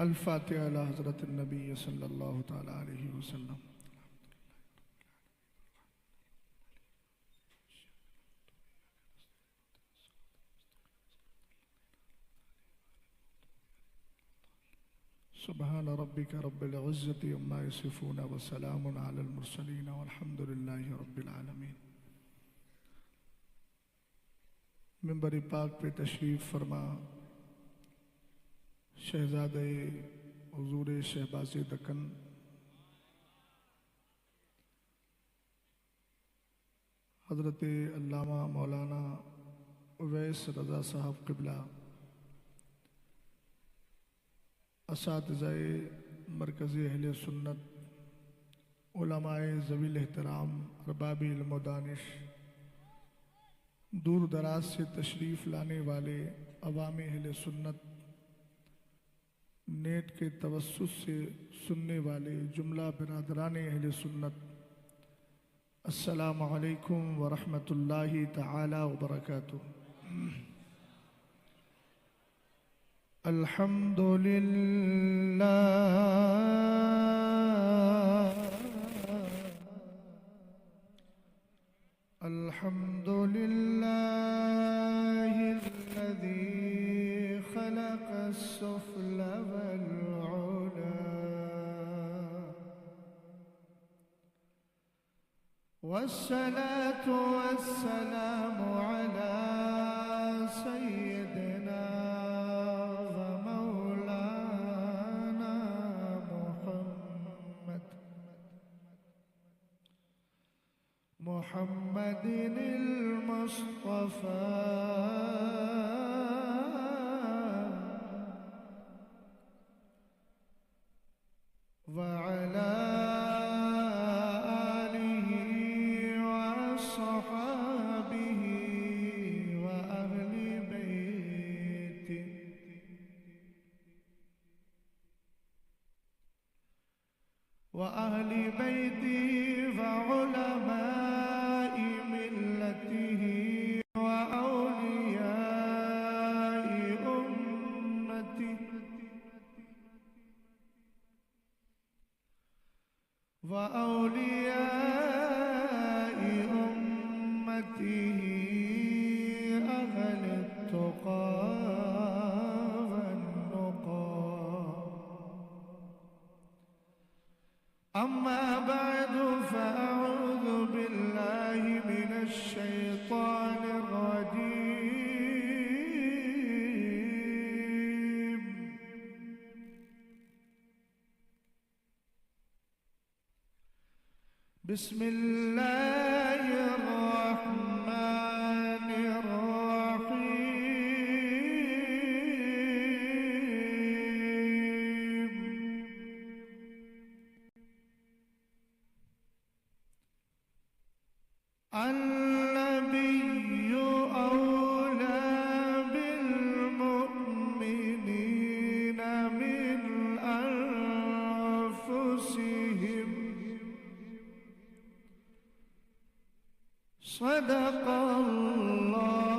الفاتحہ علی حضرت النبی صلی اللہ تعالی علیہ وسلم۔ سبحان ربک رب العزت عما یصفون وسلام علی المرسلین والحمد للہ رب العالمین۔ منبر پاک پہ تشریف فرما شہزادہ حضور شہباز دکن حضرت علامہ مولانا اویس رضا صاحب قبلہ، اساتذہ مرکز اہل سنت، علماء ذوی الاحترام، ارباب علم و دانش، دور دراز سے تشریف لانے والے عوام اہل سنت، نیٹ کے توسط سے سننے والے جملہ برادران اہل سنت، السلام علیکم ورحمۃ اللہ تعالی وبرکاتہ۔ الحمد للہ الحمد للہ الذی خلق السفل والعلا والصلاة والسلام على سيدنا ومولانا محمد المصطفى وعلى آله وصحابه وأهل بيته وعلماء ملته وأولياء أمته أهل التقى والنقى، أما بعد فأعوذ بالله من الشيطان الرجيم، بسم الله الرحمن الرحيم، النبي أولى بالمؤمنين من أنفسهم، صدق الله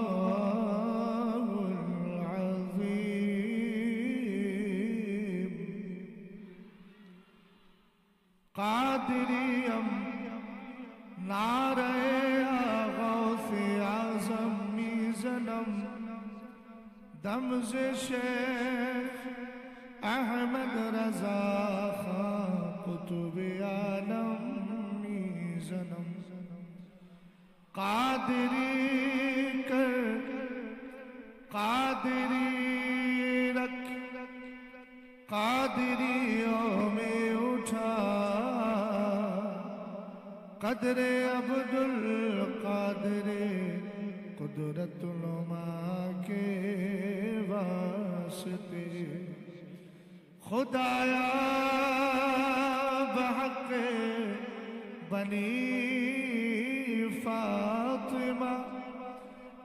العظيم۔ قادریم نعرہ غوث اعظم میزنم، دمز شیخ احمد رضا خان قطب عالم میزنم، قادری کر قادری رکھ قادریوں میں اٹھا، قدر عبدالقادر قدرت نما کے واسطے، خدایا بحق بنی فاطمہ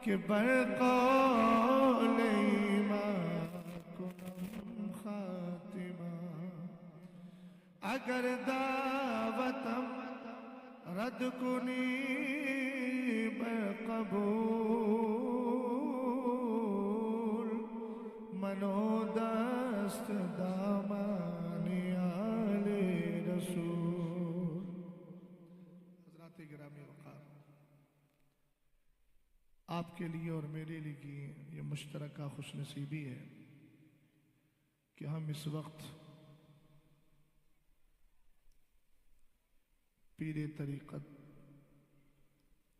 کہ برقول ایمان کنم خاتمہ، اگر دعوتم رد کنی بقبول، منو دست دام آپ کے لیے اور میرے لیے یہ مشترکہ خوش نصیبی ہے کہ ہم اس وقت پیر طریقت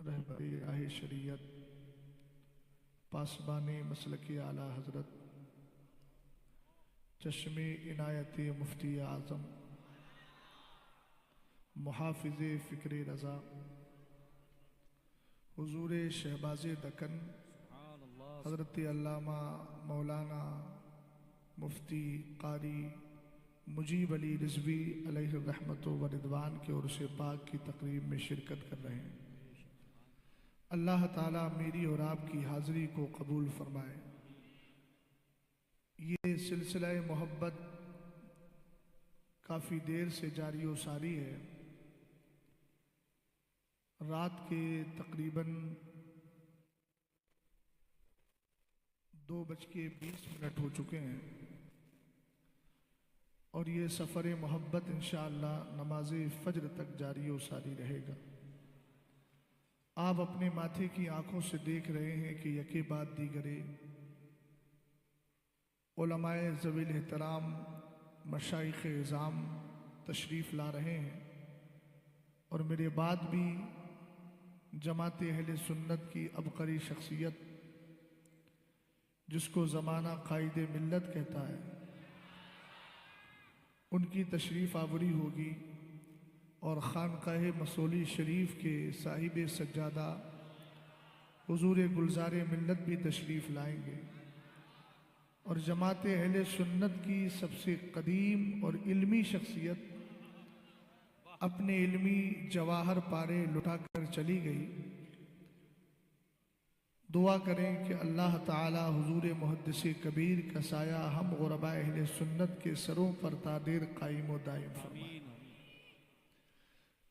رہبر راہ شریعت پاسبان مسلک اعلیٰ حضرت چشم عنایت مفتی اعظم محافظ فکر رضا حضور شہباز دکن حضرت علامہ مولانا مفتی قاری مجیب علی رضوی علیہ الرحمت و رضوان کے عرس پاک کی تقریب میں شرکت کر رہے ہیں۔ اللہ تعالیٰ میری اور آپ کی حاضری کو قبول فرمائے۔ یہ سلسلہ محبت کافی دیر سے جاری و ساری ہے۔ رات کے تقریباً 2:20 ہو چکے ہیں اور یہ سفر محبت انشاءاللہ نماز فجر تک جاری و ساری رہے گا۔ آپ اپنے ماتھے کی آنکھوں سے دیکھ رہے ہیں کہ یکے بعد دیگرے علماء ذوی الاحترام مشائخ اعظام تشریف لا رہے ہیں اور میرے بعد بھی جماعت اہل سنت کی عبقری شخصیت جس کو زمانہ قائد ملت کہتا ہے ان کی تشریف آوری ہوگی اور خانقاہ مسولی شریف کے صاحب سجادہ حضور گلزار ملت بھی تشریف لائیں گے اور جماعت اہل سنت کی سب سے قدیم اور علمی شخصیت اپنے علمی جواہر پارے لٹا کر چلی گئی۔ دعا کریں کہ اللہ تعالی حضور محدث کبیر کا سایہ ہم غرباء اہل سنت کے سروں پر تا دیر قائم و دائم فرمائے۔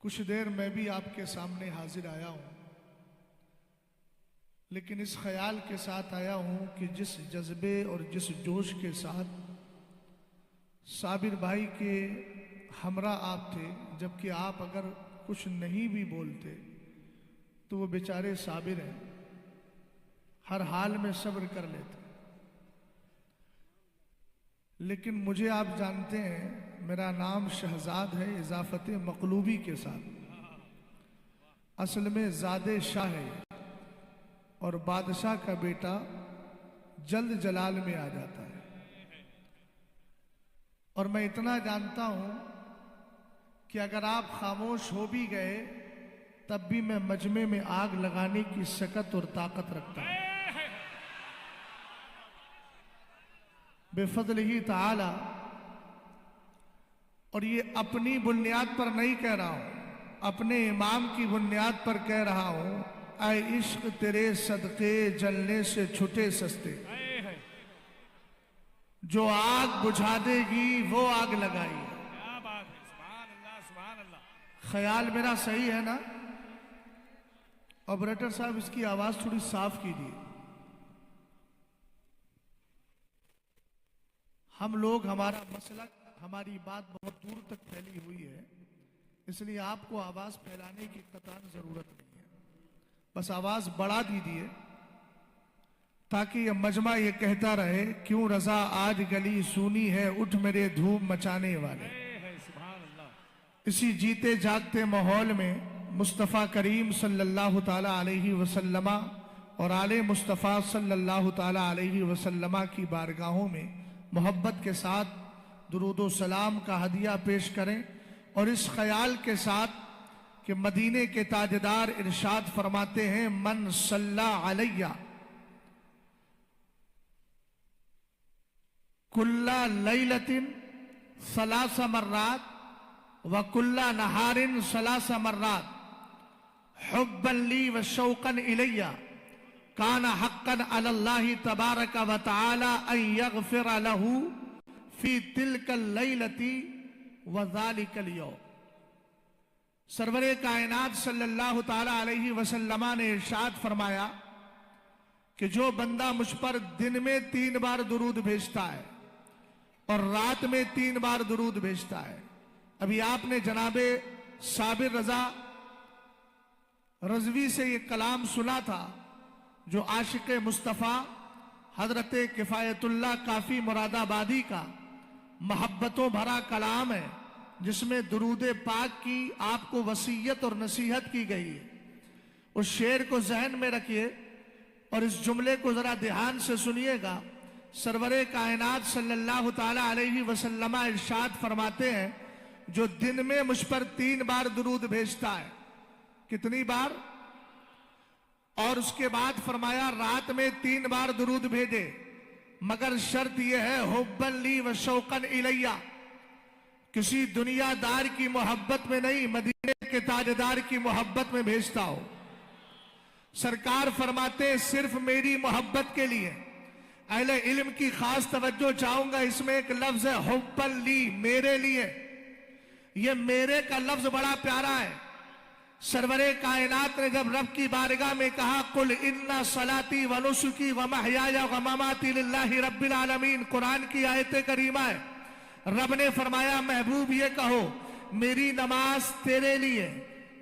کچھ دیر میں بھی آپ کے سامنے حاضر آیا ہوں، لیکن اس خیال کے ساتھ آیا ہوں کہ جس جذبے اور جس جوش کے ساتھ صابر بھائی کے ہمراہ آپ تھے، جبکہ آپ اگر کچھ نہیں بھی بولتے تو وہ بیچارے صابر ہیں، ہر حال میں صبر کر لیتے، لیکن مجھے آپ جانتے ہیں میرا نام شہزاد ہے اضافت مقلوبی کے ساتھ، اصل میں زادِ شاہ ہے اور بادشاہ کا بیٹا جلد جلال میں آ جاتا ہے۔ اور میں اتنا جانتا ہوں کہ اگر آپ خاموش ہو بھی گئے تب بھی میں مجمع میں آگ لگانے کی سکت اور طاقت رکھتا ہوں بفضلہ تعالی۔ اور یہ اپنی بنیاد پر نہیں کہہ رہا ہوں، اپنے امام کی بنیاد پر کہہ رہا ہوں، اے عشق تیرے صدقے جلنے سے چھٹے سستے، جو آگ بجھا دے گی وہ آگ لگائی۔ خیال میرا صحیح ہے نا؟ آپریٹر صاحب اس کی آواز تھوڑی صاف کیجیے۔ ہم لوگ ہمارا مسئلہ ہماری بات بہت دور تک پھیلی ہوئی ہے، اس لیے آپ کو آواز پھیلانے کی قطعاً ضرورت نہیں ہے، بس آواز بڑھا دیجیے تاکہ یہ مجمع یہ کہتا رہے کیوں رضا آج گلی سونی ہے اٹھ میرے دھوم مچانے والے۔ اسی جیتے جاگتے ماحول میں مصطفیٰ کریم صلی اللہ تعالیٰ علیہ وسلم اور آل مصطفیٰ صلی اللہ تعالیٰ علیہ وسلم کی بارگاہوں میں محبت کے ساتھ درود و سلام کا ہدیہ پیش کریں، اور اس خیال کے ساتھ کہ مدینے کے تاجدار ارشاد فرماتے ہیں من صلی علیہ کل لیلۃ ثلاث مرات وکل نہار ثلاث مرات حبا لی وشوقا الی کان حقا علی اللہ تبارک و تعالی ان یغفر له فی تلک اللیلۃ وذالک اليوم۔ سرور کائنات صلی اللہ تعالی علیہ وسلم نے ارشاد فرمایا کہ جو بندہ مجھ پر دن میں 3 بار درود بھیجتا ہے اور رات میں 3 بار درود بھیجتا ہے۔ ابھی آپ نے جناب صابر رضا رضوی سے یہ کلام سنا تھا جو आशिक मुस्तफ़ा हजरत किफ़ायतुल्लाह काफ़ी मुरादाबादी का मोहब्बतों भरा कलाम है, जिसमें दुरूद पाक की आपको वसीयत और नसीहत की गई है। उस शेर को जहन में रखिए और इस जुमले को जरा ध्यान से सुनिएगा। सरवरे कायनात सल्लल्लाहु ताला अलैहि वसल्लम इरशाद फरमाते हैं, जो दिन में मुझ पर 3 बार दुरूद भेजता है। कितनी बार? और उसके बाद फरमाया रात में 3 बार दुरूद भेजे, मगर शर्त यह है हुब्बन ली व शौकन इलैया, किसी दुनियादार की मोहब्बत में नहीं, मदीने के ताजदार की मोहब्बत में भेजता हो। सरकार फरमाते सिर्फ मेरी मोहब्बत के लिए। अहले इल्म की खास तवज्जो चाहूंगा, इसमें एक लफ्ज है हुब्बन ली, मेरे लिए। ये मेरे का लफ्ज बड़ा प्यारा है। सरवरे कायनात ने जब रब की बारगाह में कहा कुल इन्ना सलाती व नुसुकी व महयाया व ममाती लिल्लाहि रब्बिल आलमीन, कुरान की आयत करीमा है। रब ने फरमाया महबूब ये कहो मेरी नमाज तेरे लिए,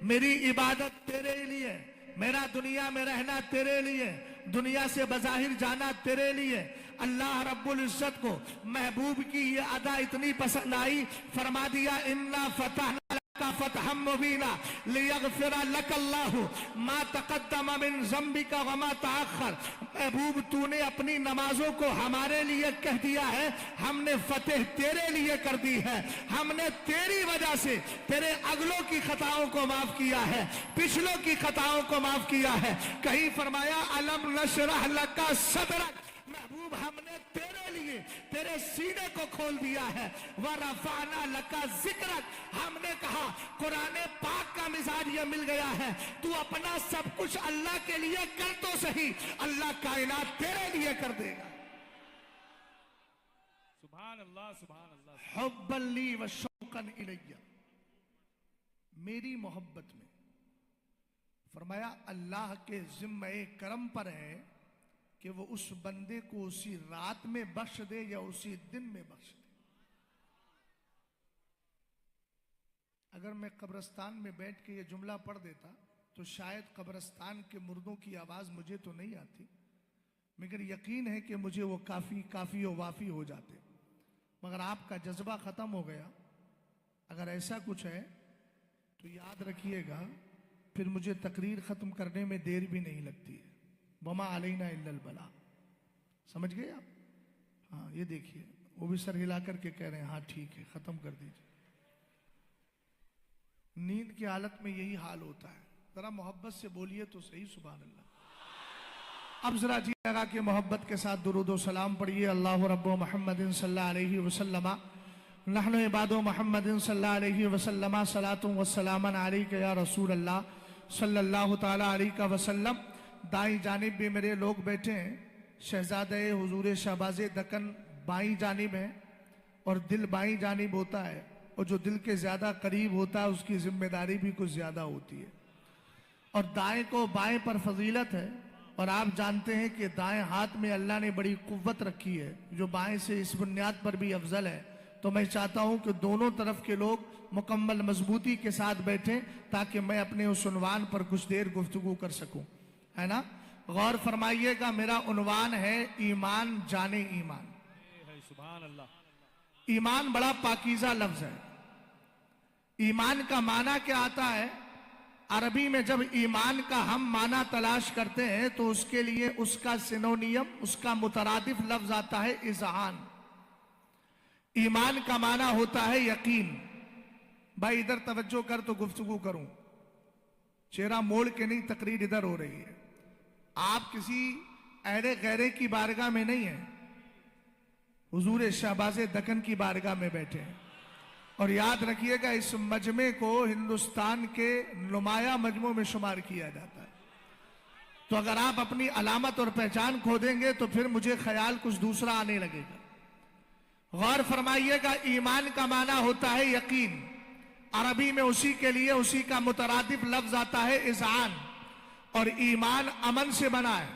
मेरी इबादत तेरे लिए, मेरा दुनिया में रहना तेरे लिए, दुनिया से बज़ाहिर जाना तेरे लिए। अल्लाह रब्बुल इज्जत को महबूब की ये अदा इतनी पसंद आई, फरमा दिया इन्ना फतहना लका फतहम मुबीना लियगफिर लकल्लाहु मा तक़द्दम मिन ज़म्बिका व मा तअख़्ख़र। महबूब तूने अपनी नमाजों को हमारे लिए कह दिया है, हमने फतेह तेरे लिए कर दी है। हमने तेरी वजह से तेरे अगलों की खताओं को माफ किया है, पिछलों की खताओं को माफ किया है। कहीं फरमाया अलम नशरह लका सदरक, महबूब हमने तेरे लिए तेरे सीने को खोल दिया है। व रफाना लका जिक्रक, हमने कहा कुरान पाक का मिजाज ये मिल गया है, तू अपना सब कुछ अल्लाह के लिए कर तो सही, अल्लाह कायनात तेरे लिए कर देगा। सुभान अल्लाह, सुभान अल्लाह। हुब्बन ली व शौकन इलैया, मेरी मोहब्बत में। फरमाया अल्लाह के जिम्मे करम पर है कि वो उस बंदे को उसी रात में बख्श दे या उसी दिन में बख्श दे। अगर मैं कब्रिस्तान में बैठ के ये जुमला पढ़ देता तो शायद कब्रिस्तान के मुर्दों की आवाज मुझे तो नहीं आती, मगर यकीन है कि मुझे वो काफी और वाफी हो जाते। मगर आपका जज्बा खत्म हो गया। अगर ऐसा कुछ है तो याद रखिएगा, फिर मुझे तकरीर खत्म करने में देर भी नहीं लगती है। वमा अलैना इल्लल बला। समझ गए आप? हाँ, ये देखिए वो भी सर हिला करके कह रहे हैं हाँ ठीक है, खत्म कर दीजिए। नींद की हालत में यही हाल होता है। जरा मोहब्बत से बोलिए तो सही, सुभान अल्लाह। अब जरा जी लगा के मोहब्बत के साथ दुरूद व सलाम पढ़िए। अल्लाहु रब्बु मुहम्मदिन सल्लल्लाहु अलैहि वसल्लम नहनु इबादु मुहम्मदिन सल्लल्लाहु अलैहि वसल्लम सलातु व सलामन अलैका या रसूल अल्लाह सल्लल्लाहु ताला अलैहि वसल्लम। दाई जानिब भी मेरे लोग बैठे हैं। शहजादे हुजूर शहबाज़े दक्कन बाई जानिब है और दिल बाई जानिब होता है, और जो दिल के ज़्यादा करीब होता है उसकी जिम्मेदारी भी कुछ ज़्यादा होती है। और दाएं को बाएं पर फजीलत है, और आप जानते हैं कि दाएं हाथ में अल्लाह ने बड़ी कुव्वत रखी है जो बाएं से इस बुनियाद पर भी अफजल है। तो मैं चाहता हूं कि दोनों तरफ के लोग मुकम्मल मजबूती के साथ बैठें ताकि मैं अपने उस उन्वान पर कुछ देर गुफ्तगू कर सकूं, है ना। गौर फरमाइएगा, मेरा उन्वान है ईमान जाने ईमान। सुभान अल्लाह। ईमान बड़ा पाकीज़ा लफ्ज है। ईमान का माना क्या आता है? अरबी में जब ईमान का हम माना तलाश करते हैं तो उसके लिए उसका सिनोनियम, उसका मुतरादिफ लफ्ज आता है इज़हान। ईमान का माना होता है यकीन। भाई इधर तवज्जो कर तो गुफ्तगू करूं, चेहरा मोड़ के नहीं, तकरीर इधर हो रही है। आप किसी अहले गैरे की बारगाह में नहीं है, हुजूर शहबाज़े दक्कन की बारगाह में बैठे हैं। और याद रखिएगा, इस मजमे को हिंदुस्तान के नुमाया मजमों में शुमार किया जाता है। तो अगर आप अपनी अलामत और पहचान खो देंगे तो फिर मुझे ख्याल कुछ दूसरा आने लगेगा। गौर फरमाइएगा, ईमान का माना होता है यकीन। अरबी में उसी के लिए उसी का मुतरादिफ लफ्ज आता है इज़ान। और ईमान अमन से बना है।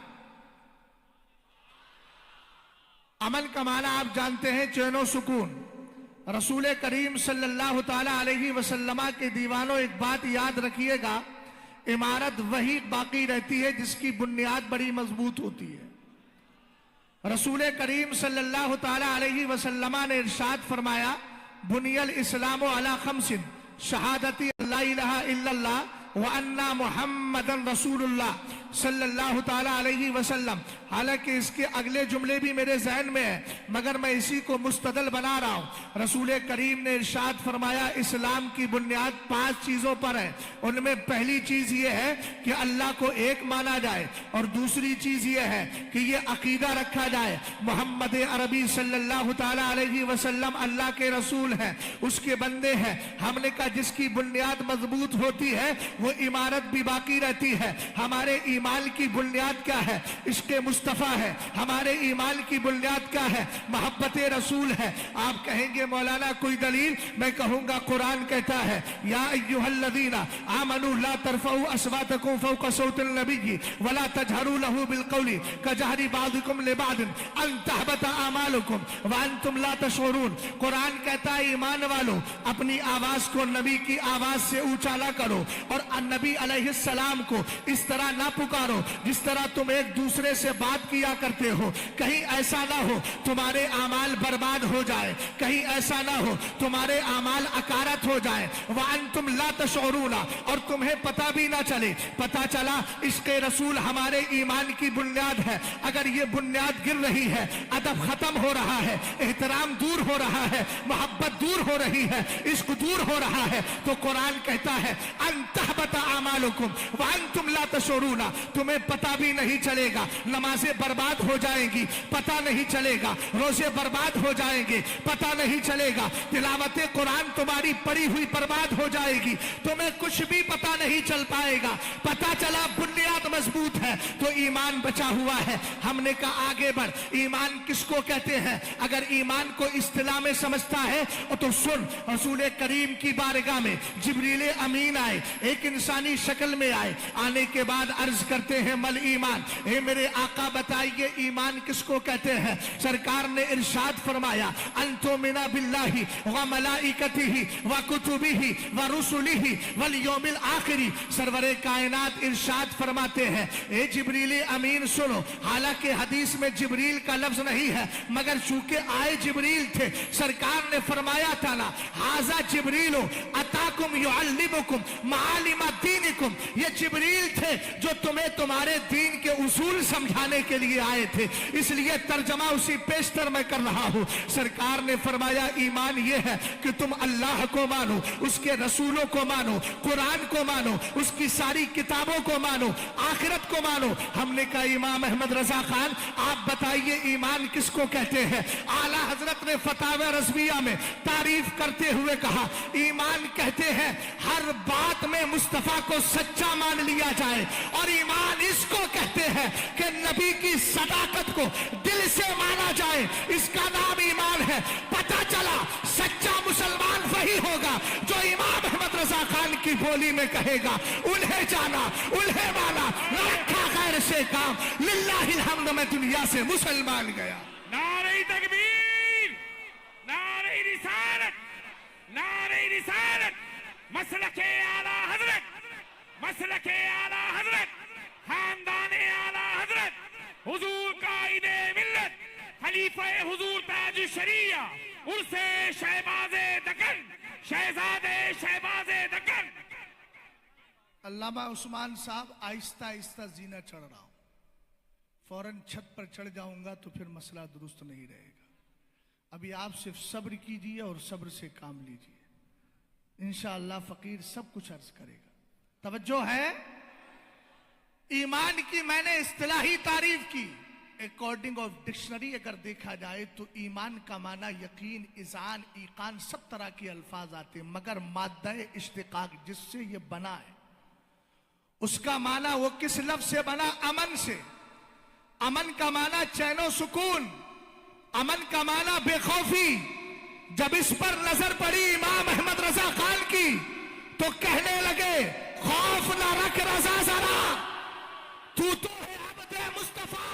अमन का माना आप जानते हैं चैनो सुकून। रसूल करीम सल्लल्लाहु ताला अलैहि वसल्लम के दीवानों, एक बात याद रखिएगा, इमारत वही बाकी रहती है जिसकी बुनियाद बड़ी मजबूत होती है। रसूल करीम सल्लल्लाहु ताला अलैहि वसल्लम ने इरशाद फरमाया, बुनियल इस्लामु अला खम्सिन शहादती अल्ला इलाहा इल्लल्लाह व अन्ना मुहम्मदन रसूलुल्लाह सल्लल्लाहु ताला अलैहि वसल्लम। हालांकि इसके अगले जुमले भी मेरे जहन में है, मगर मैं इसी को मुस्तदल बना रहा हूं। रसूल करीम ने इरशाद फरमाया, इस्लाम की बुनियाद 5 चीजों पर है। उनमें पहली चीज ये है कि अल्लाह को एक माना जाए, और दूसरी चीज ये है कि ये अकीदा रखा जाए मोहम्मद अरबी सल्लल्लाहु ताला अलैहि वसल्लम अल्लाह के रसूल हैं, उसके बंदे हैं। हमने कहा जिसकी बुनियाद मजबूत होती है वो इमारत भी बाकी रहती है। हमारे ईमान की बुनियाद क्या है? इश्क़े मुस्तफ़ा है। हमारे ईमान की बुनियाद क्या है? मोहब्बत रसूल है। आप कहेंगे मौलाना कोई दलील? मैं कहूंगा कुरान कहता है, या अय्युहल्लज़ीना आमनू ला तरफ़ऊ अस्वातकुम फ़ौक़ सौतिल नबी वला तजहरू लहू बिलक़ौली कजहरी बाज़िकुम लिबाज़िन अन तहबता आमालुकुम व अंतुम ला तशऊरून। कुरान कहता है, ईमान वालों अपनी आवाज को नबी की आवाज से ऊंचा ना करो, और नबी अलैहिस्सलाम को इस तरह ना पुकारो जिस तरह तुम एक दूसरे से बात किया करते हो। कहीं ऐसा ना हो तुम्हारे आमाल बर्बाद हो जाए, कहीं ऐसा ना हो तुम्हारे आमाल अकारत हो जाए। व अंतुम ला तशऊरूना, और तुम्हें पता भी ना चले। पता चला इश्क़े रसूल हमारे ईमान की बुनियाद है। अगर ये बुनियाद गिर रही है, अदब खत्म हो रहा है, एहतराम दूर हो रहा है, मोहब्बत दूर हो रही है, इश्क दूर हो रहा है, तो कुरान कहता है अन तहबता आमालुकुम व अंतुम ला तशऊरूना। तुम्हें पता भी नहीं चलेगा, नमाजें बर्बाद हो जाएंगी, पता नहीं चलेगा, रोजे बर्बाद हो जाएंगे, पता नहीं चलेगा, तिलावत कुरान तुम्हारी पड़ी हुई बर्बाद हो जाएगी, तुम्हें कुछ भी पता नहीं चल पाएगा। पता चला बुनियाद मजबूत है तो ईमान बचा हुआ है। हमने कहा आगे बढ़, ईमान किसको कहते हैं? अगर ईमान को इस्तिलाह में समझता है तो सुन, रसूल करीम की बारगाह में जिब्रील अमीन आए, एक इंसानी शक्ल में आए। आने के बाद अर्ज करते हैं मल ईमान, ए मेरे आका बताइए ईमान किसको कहते हैं? सरकार ने इरशाद फरमाया, अंतुमिना बिल्लाहि व मलाइकतिहि व कुतुबिहि व रुसुलिहि वल यौमिल आखिरी। सरवरे कायनात इरशाद फरमाते हैं, ए जिब्रील अमीन सुनो। हालांकि हदीस में जिब्रील का लफ्ज नहीं है, मगर चूंकि आए जिब्रील थे, सरकार ने फरमाया था ना, हाजा जिब्रील अताकुम युअल्लिमुकुम मालिमा दीनिकुम। ये जिब्रील थे जो तुम्हें तुम्हारे दीन के उसूल समझाने के लिए आए थे, इसलिए तर्जमा उसी पेशतर में कर रहा हूं। सरकार ने फरमाया ईमान ये है कि तुम अल्लाह को मानो, उसके रसूलों को मानो, कुरान को मानो, उसकी सारी किताबों को मानो, आखिरत को मानो। हमने कहा इमाम अहमद रजा खान आप बताइए ईमान किसको कहते हैं? आला हजरत ने फतावा रज़विया में तारीफ करते हुए कहा, ईमान कहते हैं हर बात में मुस्तफा को सच्चा मान लिया जाए, और ईमान इसको कहते हैं कि नबी की सदाकत को दिल से माना जाए, इसका नाम ईमान है। पता चला सच्चा मुसलमान वही होगा जो इमाम अहमद रजा खान की बोली में कहेगा, उन्हें जाना, उन्हें माना, रखा खैर से काम, लिल्लाहिल हम्द, मैं दुनिया से मुसलमान गया। नारे तकबीर, नारे रिसालत, नारे रिसालत, मसलके आला हजरत, मसलके आला हजरत, खानदाने आला हजरत, हुजूर काइदे मिल्लत, खलीफा हुजूर ताज शरिया, उर्से शहबाज़े दक्कन, शहजादे शहबाज़े दक्कन। अल्लामा उस्मान साहब, आहिस्ता आहिस्ता जीना चढ़ रहा हूं, फौरन छत पर चढ़ जाऊंगा तो फिर मसला दुरुस्त नहीं रहेगा। अभी आप सिर्फ सब्र कीजिए और सब्र से काम लीजिए, इंशाअल्लाह फकीर सब कुछ अर्ज करेगा। तवज्जो है? ईमान की मैंने इस्तिलाही तारीफ की। अकॉर्डिंग ऑफ डिक्शनरी अगर देखा जाए तो ईमान का माना यकीन, इज़ान, ईकान, सब तरह के अल्फाज आते हैं, मगर माद्दा इश्तिकाक जिससे ये बना है उसका माना वो किस लफ्ज से बना? अमन से। अमन का माना चैनो सुकून, अमन का माना बेखौफी। जब इस पर नजर पड़ी इमाम अहमद रजा खान की तो कहने लगे, खौफ ना रख रजा जरा, तू तो है अब्दे मुस्तफा,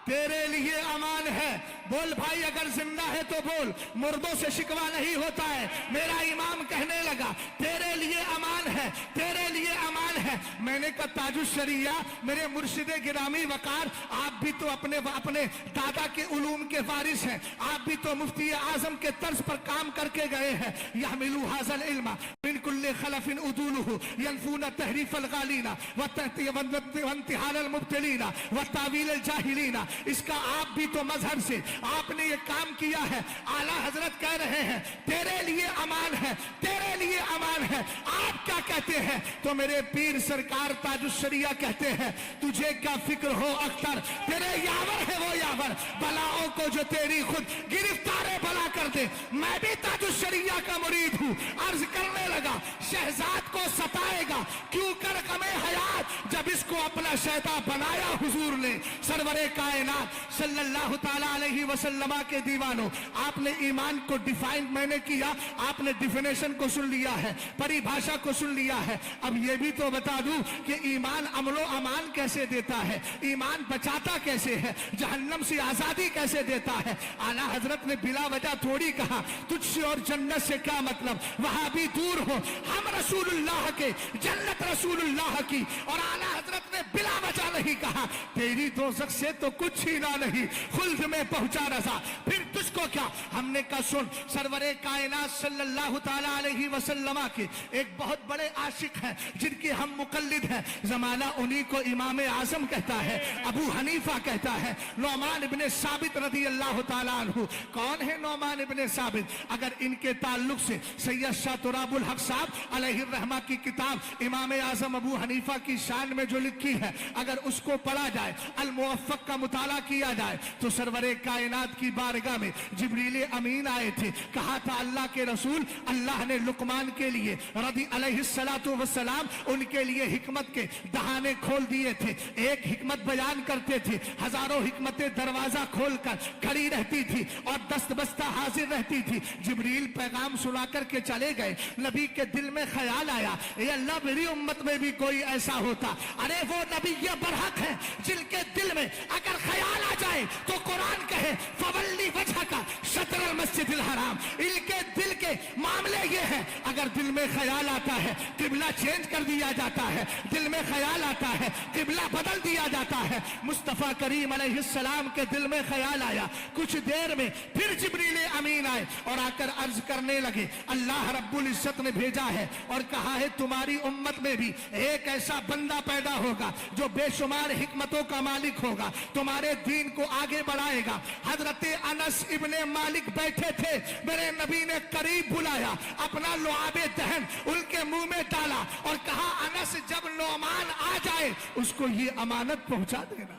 तेरे लिए अमान है। बोल भाई, अगर जिंदा है तो बोल, मुर्दों से शिकवा नहीं होता है। मेरा इमाम कहने लगा तेरे लिए अमान है, तेरे लिए अमान है। मैंने कहा ताजुश शरिया, मेरे मुर्शिदे गिरामी वकार, आप भी तो अपने दादा के उलूम के वारिस हैं, आप भी तो मुफ्ती आजम के तर्ज पर काम करके गए हैं। यहमिलु हाज़ल इल्मा मिन कुल्li खलफिन उदूलुहु यनफून तहरीफ अलगालीना वंतिहाल अलमुब्तिलीना वतावील अलजाहिलीना। इसका आप भी तो मजहब से आपने ये काम किया है। आला हजरत कह रहे हैं तेरे लिए अमान है, तेरे लिए अमान है। आप क्या कहते हैं? तो मेरे पीर सरकार ताजुश शरिया कहते हैं तुझे क्या फिक्र हो अख्तर, तेरे यावर है वो यावर, बलाओं को जो तेरी खुद गिरफ्तारे बला कर दे। मैं भी ताजुश शरिया का मुरीद हूँ। अर्ज करने लगा शहजाद को सताएगा क्यों कर गमे हयात, जब इसको अपना शैता बनाया हुजूर ने। सरवरे कायनात सल्लल्लाहु ताला अलैहि वसल्लम के दीवानों, आपने ईमान को डिफाइन मैंने किया, आपने डिफिनेशन को सुन लिया है, परिभाषा को सुन लिया है। अब ये भी तो बता दूं कि ईमान अमलो अमान कैसे देता है, ईमान बचाता कैसे है, जहन्नम से आजादी कैसे देता है। आला हजरत ने बिला वजह थोड़ी कहा तुझसे और जन्नत से क्या मतलब, वहां भी दूर हो, हम रसूलुल्लाह के, जन्नत रसूलुल्लाह की। और आला हजरत ने बिला वजह नहीं कहा तेरी दोज़ख से तो कुछ ही ना नहीं, खुल्द में पहुंचा रजा, फिर तुझको क्या। हमने कहा सुन, सरवरे कायनात सल्लल्लाहु ताला अलैहि वसल्लम के एक बहुत बड़े आशिक हैं जिनके हम मुकल्लिद हैं। जमाना उन्हीं को इमाम आजम कहता है, अबू हनीफा कहता है, नौमान इब्ने साबित रदी अल्लाह ताला अन्हु। कौन है नौमान इब्ने साबित? अगर इनके ताल्लुक से सैयद शाह तुराबुल हक साहब अलैहि रहमा की किताब इमाम आजम अबू हनीफा की शान में जो लिखी है, अगर उसको पढ़ा जाए, अल मुवफ़्फ़क़ का मुताला किया जाए, तो सरवरे कायनात की बारगाह में जिब्रील अमीन आए थे। कहा था अल्लाह के रसूल, अल्लाह ने लुकमान के लिए रदी अलैहिस्सलातु वस्सलाम उनके लिए हिकमत के दहाने खोल दिए थे। एक हिकमत बयान करते थे, हजारों हिकमतें दरवाजा खोलकर खड़ी रहती थी और दस्त बस्ता हाजिर रहती थी। जिब्रील पैगाम सुना करके चले गए। नबी के दिल में ख्याल आया, ये अल्लाह मेरी उम्मत में भी कोई ऐसा होता। अरे वो नबी ये बरहक है जिनके दिल में अगर ख्याल आ जाए तो कुरान कहे फवल्ली वजह का शतर मस्जिदिल हराम। इनके दिल के मामले ये है, अगर दिल में ख्याल आता है किबला चेंज कर दिया जाता है, दिल में ख्याल आता है किबला बदल दिया जाता है। मुस्तफा करीम अलैहिस्सलाम के दिल में ख्याल आया, कुछ देर में फिर जिब्रील अमीन आए और आकर अर्ज करने लगे अल्लाह रब्बुल इज्जत ने भेजा है और कहा है तुम्हारी उम्मत में भी एक ऐसा बंदा पैदा होगा जो बेशुमार हिकमतों का मालिक होगा, तुम्हारे दीन को आगे बढ़ाएगा। हजरत अनस इब्ने मालिक बैठे थे, मेरे नबी ने करीब बुलाया, अपना लुआबे दहन उनके मुंह में डाला और कहा अनस जब नौमान आ जाए उसको ये अमानत पहुंचा देना।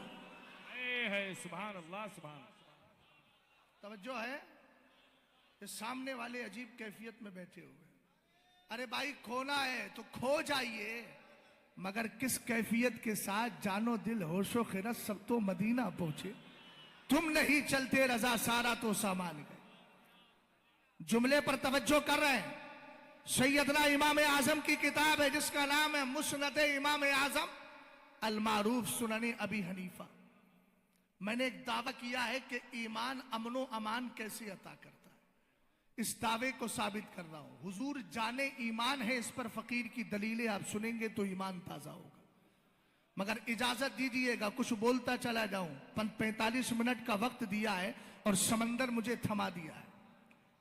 सुभान अल्लाह, सुभान। तवज्जो है, ये सामने वाले अजीब कैफियत में बैठे हुए। अरे भाई खोना है तो खो जाइए, मगर किस कैफियत के साथ, जानो दिल होशो खिरत सब तो मदीना पहुंचे। तुम नहीं चलते रजा सारा तो सामान गए। जुमले पर तवज्जो कर रहे हैं। सैयदना इमाम आजम की किताब है जिसका नाम है मुस्नद इमाम आजम अल मारूफ सुननी अबी हनीफा। मैंने एक दावा किया है कि ईमान अमनो अमान कैसे अता करता है, इस दावे को साबित कर रहा हूं। हुजूर जाने ईमान है, इस पर फकीर की दलीलें आप सुनेंगे तो ईमान ताजा होगा। मगर इजाजत दीजिएगा कुछ बोलता चला जाऊं। 45 मिनट का वक्त दिया है और समंदर मुझे थमा दिया है।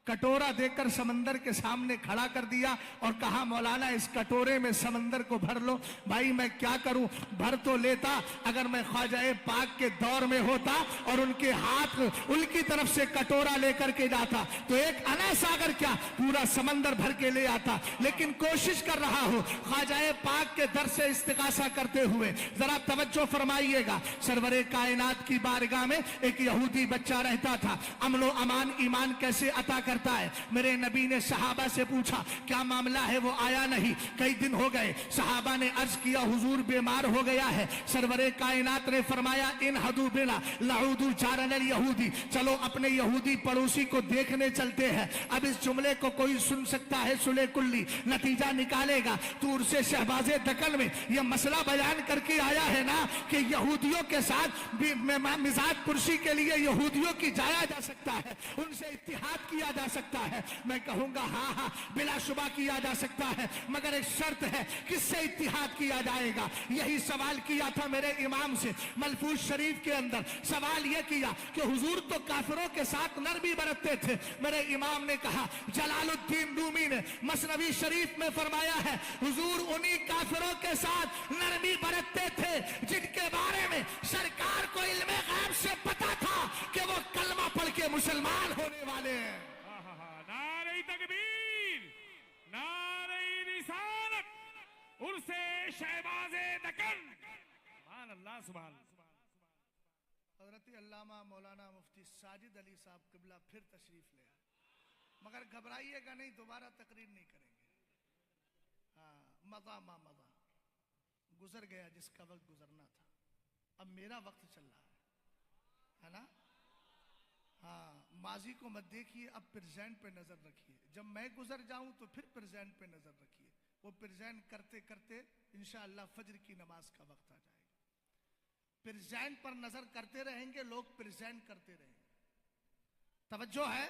कटोरा देकर समंदर के सामने खड़ा कर दिया और कहा मौलाना इस कटोरे में समंदर को भर लो। भाई मैं क्या करूं, भर तो लेता, अगर मैं ख्वाजा पाक के दौर में होता और उनके हाथ उनकी तरफ से कटोरा लेकर के जाता तो एक अना सागर क्या पूरा समंदर भर के ले आता। लेकिन कोशिश कर रहा हूं ख्वाजा पाक के दर से इस्तिगासा करते हुए। जरा तवज्जो फरमाइएगा, सरवरे कायनात की बारगाह में एक यहूदी बच्चा रहता था। अमनो अमान ईमान कैसे अता کرتا ہے. میرے نبی نے صحابہ سے پوچھا کیا معاملہ ہے, وہ آیا نہیں, کئی دن ہو گئے. صحابہ نے عرض کیا حضور بیمار ہو گیا ہے. سرور کائنات نے فرمایا انہدوا بنا لعود جارنا الیہودی, چلو اپنے یہودی پڑوسی کو دیکھنے چلتے ہیں. اب اس جملے کو کوئی سن سکتا ہے سلے کلی, نتیجہ نکالے گا. طور سے شہباز دکن میں یہ مسئلہ بیان کر کے آیا ہے نا کہ یہودیوں کے ساتھ مزاج پرسی کے لیے یہودیوں کی جایا جا سکتا ہے, ان سے اتحاد کیا جا سکتا ہے. میں کہوں گا ہاں ہاں بلا شبہ کیا جا سکتا ہے, مگر ایک شرط ہے, کس سے اتحاد کیا جائے گا. یہی سوال کیا تھا میرے امام سے ملفوظ شریف کے اندر. سوال یہ کیا کہ حضور تو کافروں کے ساتھ نرمی برتتے تھے. میرے امام نے کہا, جلال الدین رومی نے مثنوی شریف میں فرمایا ہے حضور انہی کافروں کے ساتھ نرمی برتتے تھے جن کے بارے میں سرکار کو علم غیب سے پتا تھا کہ وہ کلمہ پڑھ کے مسلمان ہونے والے ہیں. نعرہ تکبیر, نعرہ رسالت, عرس شہباز دکن. سبحان اللہ, سبحان اللہ. حضرت علامہ مولانا مفتی ساجد علی صاحب قبلہ پھر تشریف لے آئے, مگر گھبرائیے گا نہیں, دوبارہ تقریر نہیں کریں گے. ہاں, مضا ما مضا, گزر گیا جس کا وقت گزرنا تھا, اب میرا وقت چل رہا ہے نا. ہاں, ماضی کو مت دیکھیے, اب پریزنٹ پہ نظر رکھیے. جب میں گزر جاؤں تو پھر پریزنٹ پہ نظر رکھیے. وہ پریزنٹ کرتے کرتے انشاءاللہ فجر کی نماز کا وقت آ جائے گا. پریزنٹ پر نظر کرتے رہیں گے, لوگ پریزنٹ کرتے رہیں گے. توجہ ہے.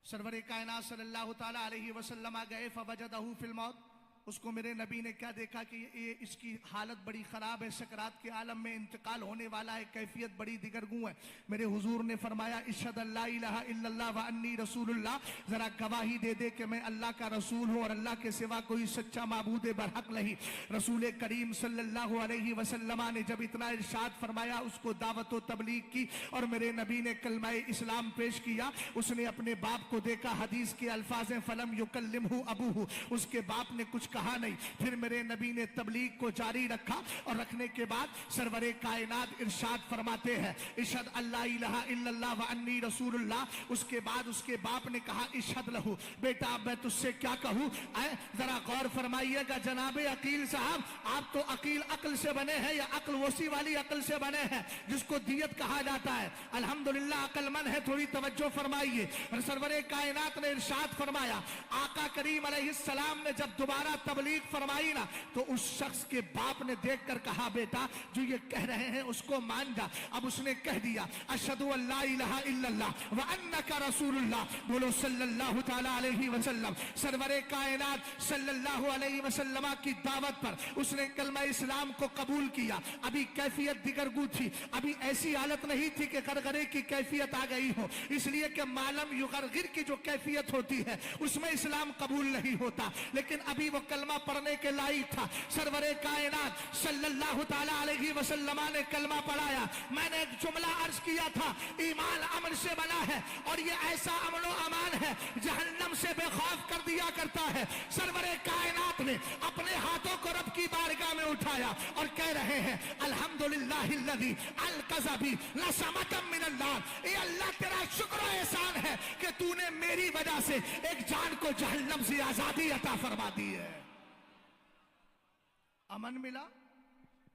سرور کائنات صلی اللہ تعالیٰ علیہ وسلم گئے فوجدہ فی الموت. اس کو میرے نبی نے کیا دیکھا کہ یہ اس کی حالت بڑی خراب ہے, سکرات کے عالم میں انتقال ہونے والا ہے, کیفیت بڑی دیگرگوں ہے. میرے حضور نے فرمایا اشہد ان لا الہ الا اللہ وانی رسول اللہ, ذرا گواہی دے دے کہ میں اللہ کا رسول ہوں اور اللہ کے سوا کوئی سچا معبود برحق نہیں. رسول کریم صلی اللہ علیہ وسلم نے جب اتنا ارشاد فرمایا اس کو دعوت و تبلیغ کی اور میرے نبی نے کلمہ اسلام پیش کیا. اس نے اپنے باپ کو دیکھا, حدیث کے الفاظ ہیں فلم یکلمہ ابوہ, اس کے باپ نے کچھ کہا نہیں. پھر میرے نبی نے تبلیغ کو جاری رکھا اور رکھنے کے بعد سرور کائنات ارشاد فرماتے ہیں اشہد اللہ الہ الا اللہ وانی رسول اللہ. اس کے بعد اس کے باپ نے کہا اشہد لہو, بیٹا اب میں تجھ سے کیا کہوں. ذرا غور فرمائیے گا جناب عقیل صاحب, آپ تو عقیل عقل سے بنے ہیں یا عقل وسیع والی عقل سے بنے ہیں جس کو دیت کہا جاتا ہے. الحمدللہ عقل مند ہے, تھوڑی توجہ فرمائیے. سرور کائنات نے ارشاد فرمایا آقا کریم علیہ السلام نے جب دوبارہ تبلیغ فرمائی نا تو اس شخص کے باپ نے دیکھ کر کہا بیٹا جو یہ کہہ رہے ہیں اس کو مان جا. اب اس نے کہہ دیا اشہد ان لا الہ الا اللہ وانک رسول اللہ. بولو صلی اللہ تعالی علیہ وسلم. سرور کائنات صلی اللہ علیہ وسلم کی دعوت پر اس نے کلمہ اسلام کو قبول کیا. ابھی کیفیت دیگرگو تھی, ابھی ایسی حالت نہیں تھی کہ غرغرے کی کیفیت آ گئی ہو, اس لیے کہ معلم یغرغر کی جو کیفیت ہوتی ہے اس میں اسلام قبول نہیں ہوتا. لیکن ابھی وہ کلمہ پڑھنے کے لائق تھا. سرور کائنات صلی اللہ تعالی علیہ وسلم نے کلمہ پڑھایا. میں نے ایک جملہ عرض کیا تھا ایمان امن سے بنا ہے اور یہ ایسا امن و امان ہے جہنم سے بے خوف کر دیا کرتا ہے. سرور کائنات نے اپنے ہاتھوں کو رب کی بارگاہ میں اٹھایا اور کہہ رہے ہیں الحمدللہ الذی انقذ بی نسمۃ من النار. اے اللہ تیرا شکر و احسان ہے کہ تو نے میری وجہ سے ایک جان کو جہنم سے آزادی عطا فرما دی ہے. امن ملا,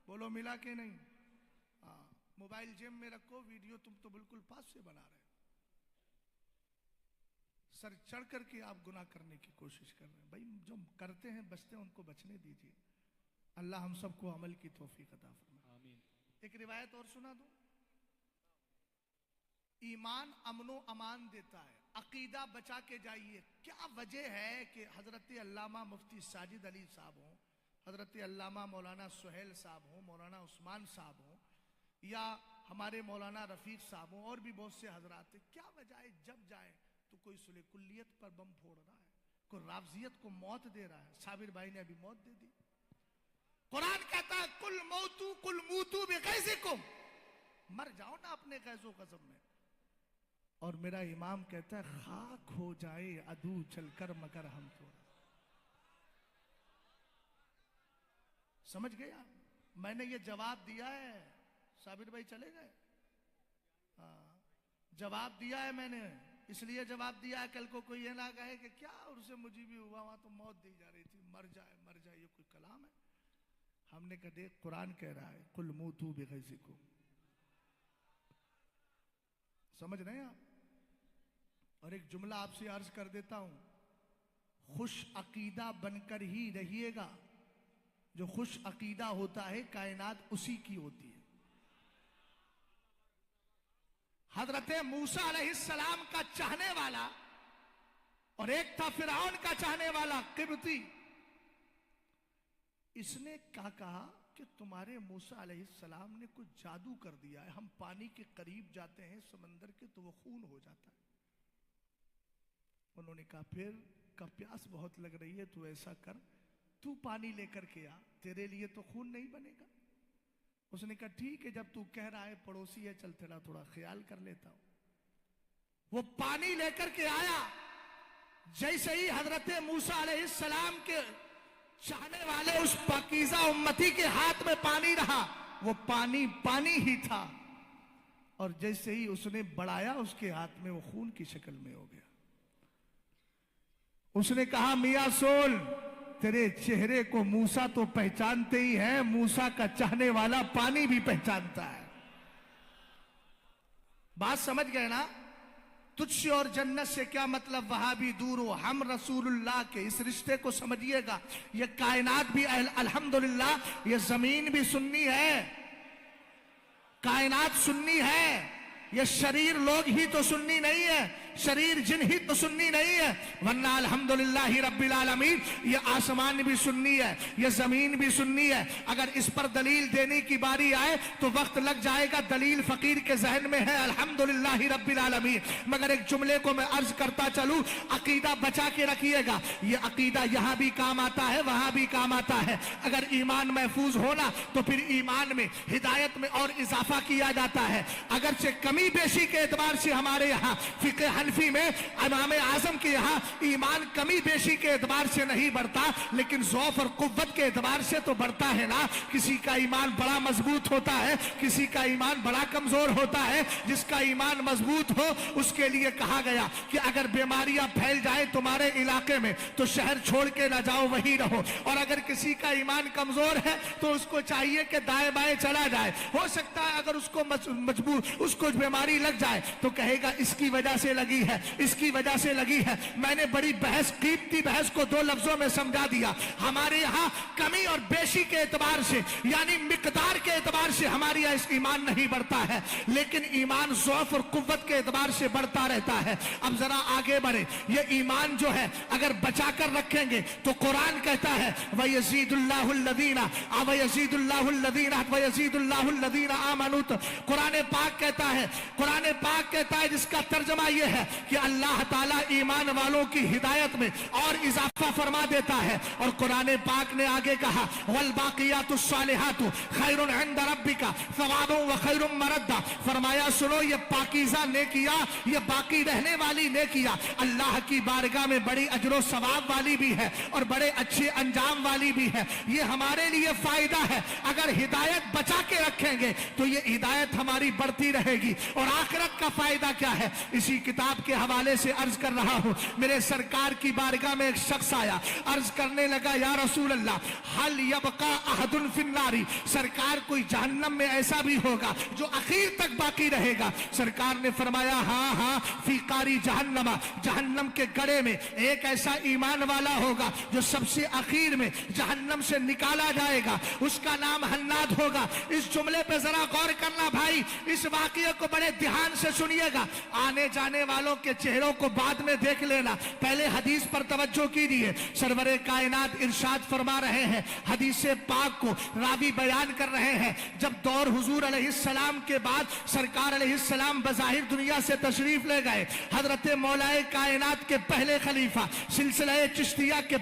بولو ملا کہ نہیں. موبائل جیب میں رکھو, ویڈیو تم تو بالکل پاس سے بنا رہے, سر چڑھ کر کے آپ گناہ کرنے کی کوشش کر رہے ہیں. بھائی جو کرتے ہیں بچتے ہیں ان کو بچنے دیجئے. اللہ ہم سب کو عمل کی توفیق عطا فرمائے. آمین. ایک روایت اور سنا دوں. ایمان امن و امان دیتا ہے, عقیدہ بچا کے جائیے. کیا وجہ ہے کہ حضرت علامہ مفتی ساجد علی صاحب ہوں, حضرت علامہ مولانا سہیل صاحب ہوں, مولانا عثمان صاحب ہوں, یا ہمارے مولانا رفیق صاحب ہوں, اور بھی بہت سے حضرات ہیں, کیا وجہ ہے جب جائیں تو کوئی صلح کلیت پر بم پھوڑ رہا ہے, کوئی رافضیت کو موت دے رہا ہے. صابر بھائی نے ابھی موت دے دی. قرآن کہتا ہے کل موتو بغیظکم, مر جاؤ نا اپنے غیظ و غضب میں. اور میرا امام کہتا ہے خاک ہو جائے عدو چل کر مگر ہم تھوڑا. سمجھ گیا. میں نے یہ جواب دیا ہے. صابر بھائی چلے گئے, جواب دیا ہے میں نے. اس لیے جواب دیا کل کو کوئی یہ نہ کہے کہ کیا عرس مجیبی ہوا وہاں تو موت دی جا رہی تھی، مر جائے یہ کوئی کلام ہے؟ ہم نے کہا دیکھ قرآن کہہ رہا ہے قل موتوا بغیظکم، سمجھ رہے ہیں آپ؟ اور ایک جملہ آپ سے عرض کر دیتا ہوں، خوش عقیدہ بن کر ہی رہیے گا، جو خوش عقیدہ ہوتا ہے کائنات اسی کی ہوتی ہے۔ حضرت موسیٰ علیہ السلام کا چاہنے والا اور ایک تھا فرعون کا چاہنے والا قبطی، اس نے کیا کہا کہ تمہارے موسیٰ علیہ السلام نے کچھ جادو کر دیا ہے، ہم پانی کے قریب جاتے ہیں سمندر کے تو وہ خون ہو جاتا ہے۔ انہوں نے کہا پھر کا پیاس بہت لگ رہی ہے، تو ایسا کر تو پانی لے کر کے آ، تیرے لیے تو خون نہیں بنے گا۔ اس نے کہا ٹھیک ہے، جب تو کہہ رہا ہے پڑوسی ہے، چل تھوڑا خیال کر لیتا ہوں۔ وہ پانی لے کر کے آیا، جیسے ہی حضرت موسیٰ علیہ السلام کے چاہنے والے اس پاکیزہ امتی کے ہاتھ میں پانی رہا، وہ پانی پانی ہی تھا، اور جیسے ہی اس نے بڑھایا اس کے ہاتھ میں وہ خون کی شکل میں ہو گیا۔ اس نے کہا میاں سول، تیرے چہرے کو موسیٰ تو پہچانتے ہی ہیں، موسیٰ کا چاہنے والا پانی بھی پہچانتا ہے۔ بات سمجھ گئے نا؟ تجھ سے اور جنت سے کیا مطلب، وہاں بھی دور ہو، ہم رسول اللہ کے اس رشتے کو سمجھیے گا۔ یہ کائنات بھی الحمدللہ، یہ زمین بھی سنی ہے، کائنات سنی ہے، یہ شریر لوگ ہی تو سنی نہیں ہے، شریر جن ہی تو سنی نہیں ہے، ورنہ الحمدللہ رب العالمین یہ آسمان بھی سنی ہے، یہ زمین بھی سنی ہے۔ اگر اس پر دلیل دینے کی باری آئے تو وقت لگ جائے گا، دلیل فقیر کے ذہن میں ہے الحمدللہ رب العالمین۔ مگر ایک جملے کو میں عرض کرتا چلوں، عقیدہ بچا کے رکھیے گا، یہ عقیدہ یہاں بھی کام آتا ہے وہاں بھی کام آتا ہے۔ اگر ایمان محفوظ ہونا تو پھر ایمان میں ہدایت میں اور اضافہ کیا جاتا ہے۔ اگرچہ کمی بیشی کے اعتبار سے ہمارے یہاں فقہ حنفی میں امام اعظم کے یہاں ایمان کمی بیشی کے اعتبار سے نہیں بڑھتا، لیکن ضعف اور قوت کے اعتبار سے تو بڑھتا ہے نا۔ کسی کا ایمان بڑا مضبوط ہوتا ہے، کسی کا ایمان بڑا کمزور ہوتا ہے۔ جس کا ایمان مضبوط ہو اس کے لیے کہا گیا کہ اگر بیماریاں پھیل جائیں تمہارے علاقے میں تو شہر چھوڑ کے نہ جاؤ، وہی رہو۔ اور اگر کسی کا ایمان کمزور ہے تو اس کو چاہیے کہ دائیں بائیں چلا جائے۔ ہو سکتا ہے اگر اس کو مجبور اس کو بیماری لگ جائے تو کہے گا اس کی وجہ سے لگی ہے، اس کی وجہ سے لگی ہے۔ میں نے بڑی بحث، قیمتی بحث کو دو لفظوں میں سمجھا دیا۔ ہمارے یہاں کمی اور بیشی کے اعتبار سے یعنی مقدار کے اعتبار سے ہمارے یہاں اس ایمان نہیں بڑھتا ہے، لیکن ایمان ضعف اور قوت کے اعتبار سے بڑھتا رہتا ہے۔ اب ذرا آگے بڑھے، یہ ایمان جو ہے اگر بچا کر رکھیں گے تو قرآن کہتا ہے وَيَزِيدُ اللَّهُ الَّذِينَ وَيَزِيدُ اللَّهُ الَّذِينَ وَيَزِيدُ اللَّهُ الَّذِينَ آمَنُوا۔ قرآن پاک کہتا ہے، قرآن پاک کہتا ہے، جس کا ترجمہ یہ ہے کہ اللہ تعالیٰ ایمان والوں کی ہدایت میں اور اضافہ فرما دیتا ہے۔ اور قرآن پاک نے آگے کہا وَالْبَاقِيَاتُ الصَّالِحَاتُ خَيْرٌ عِنْدَ رَبِّكَ ثَوَابٌ وَخَيْرٌ مَرَدًّا۔ فرمایا سنو، یہ پاکیزہ نیکیاں، یہ باقی رہنے والی نیکیاں اللہ کی بارگاہ میں بڑی اجر و ثواب والی بھی ہے اور بڑے اچھے انجام والی بھی ہے۔ یہ ہمارے لیے فائدہ ہے، اگر ہدایت بچا کے رکھیں گے تو یہ ہدایت ہماری بڑھتی رہے گی۔ اور آخرت کا فائدہ کیا ہے؟ اسی کتاب کے حوالے سے عرض کر رہا ہوں، میرے سرکار کی بارگاہ میں ایک شخص آیا، عرض کرنے لگا یا رسول اللہ حل یبقى احد فی النار، سرکار کوئی جہنم میں ایسا بھی ہوگا جو اخیر تک باقی رہے گا؟ سرکار نے فرمایا ہاں ہاں، فی قاری جہنم، جہنم کے گڑے میں ایک ایسا ایمان والا ہوگا جو سب سے اخیر میں جہنم سے نکالا جائے گا، اس کا نام حناد ہوگا۔ اس جملے پہ ذرا غور کرنا بھائی، اس واقعے کو بڑے دھیان سے سنیے گا، آنے جانے والوں کے چہروں کو بعد میں دیکھ لینا، پہلے حدیث پر توجہ کیجیے۔ سرور کائنات ارشاد فرما رہے ہیں، حدیث پاک کو راوی بیان کر رہے ہیں، جب دور حضور علیہ السلام کے بعد سرکار علیہ السلام بظاہر دنیا سے تشریف لے گئے، حضرت مولا کائنات کے پہلے خلیفہ، سلسلہ چشتیہ کے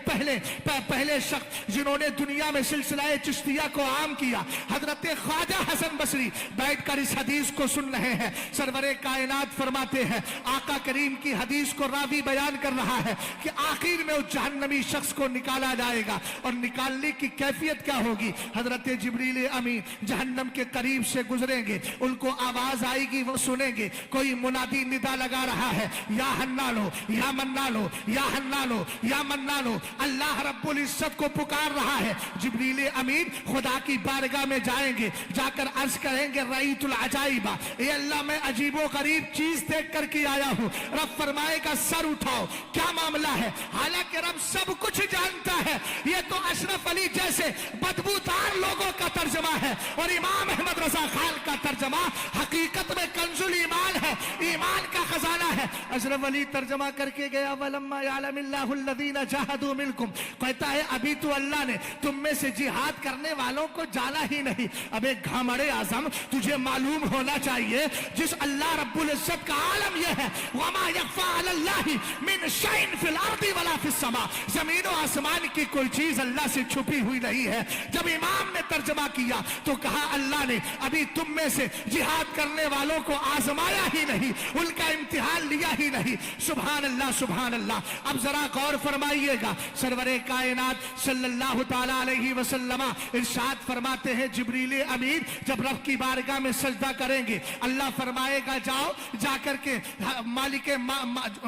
پہلے شخص جنہوں نے دنیا میں سلسلہ چشتیہ کو عام کیا، حضرت خواجہ حسن بصری بیٹھ کر اس حدیث کو سن رہے ہیں۔ سرور کائنات فرماتے ہیں आका करीम की हदीस को रावी बयान कर रहा है कि आखिर में उस जहन्नमी शख्स को निकाला जाएगा और निकालने की कैफियत क्या होगी। हजरत जिब्रील अमीन जहन्नम के करीब से गुजरेंगे, उनको आवाज आएगी, वो सुनेंगे कोई मुनादी निदा लगा रहा है, या हन्नालो या मन्नालो या हन्नालो या मन्नालो। अल्लाह रब्बुल इज्जत को पुकार रहा है। जिब्रील अमीन खुदा की बारगाह में जाएंगे, जाकर अर्ज करेंगे रईतुल अजाइबा, ये अल्लाह मैं अजीबो गरीब चीज देख कर के आया हूँ। रब फरमाएगा सर उठाओ, क्या मामला है। हालांकि रब सब कुछ जानता है, ये तो अशरफ अली जैसे बदबूदार लोगों का तर्जमा है और इमाम अहमद रजा खान का तर्जमा हकीकत में कंजुल ईमान है, ईमान का खजाना है। अशरफ अली तर्जमा करके गया वलम्मा यालमिल्लाहु अल्लज़ीना जाहदू मिनकुम, कहता है अभी तो अल्लाह ने तुम में से जिहाद करने वालों को जाना ही नहीं। अबे घमड़े आजम, तुझे मालूम होना चाहिए जिस अल्लाह रब्बुल इज्जत का आलम यह है, वमा यख्फा अलल्लाहि मिन शैइन फिल अर्दि वला फिस समा, जमीन और आसमान की कोई चीज अल्लाह से छुपी हुई नहीं है। जब इमाम ने तर्जमा किया तो कहा अल्लाह ने अभी तुम में से जिहाद करने वालों को आजमाया ही नहीं, उनका इम्तिहान लिया ही नहीं। सुभान अल्लाह सुभान अल्लाह। अब जरा गौर फरमाइएगा, सरवरे कायनात सल्लल्लाहु ताला अलैहि वसल्लम इरशाद फरमाते हैं जिब्रील अमीन जब रब की बारगाह में सजदा करेंगे, अल्लाह फरमाएगा जाओ जाकर के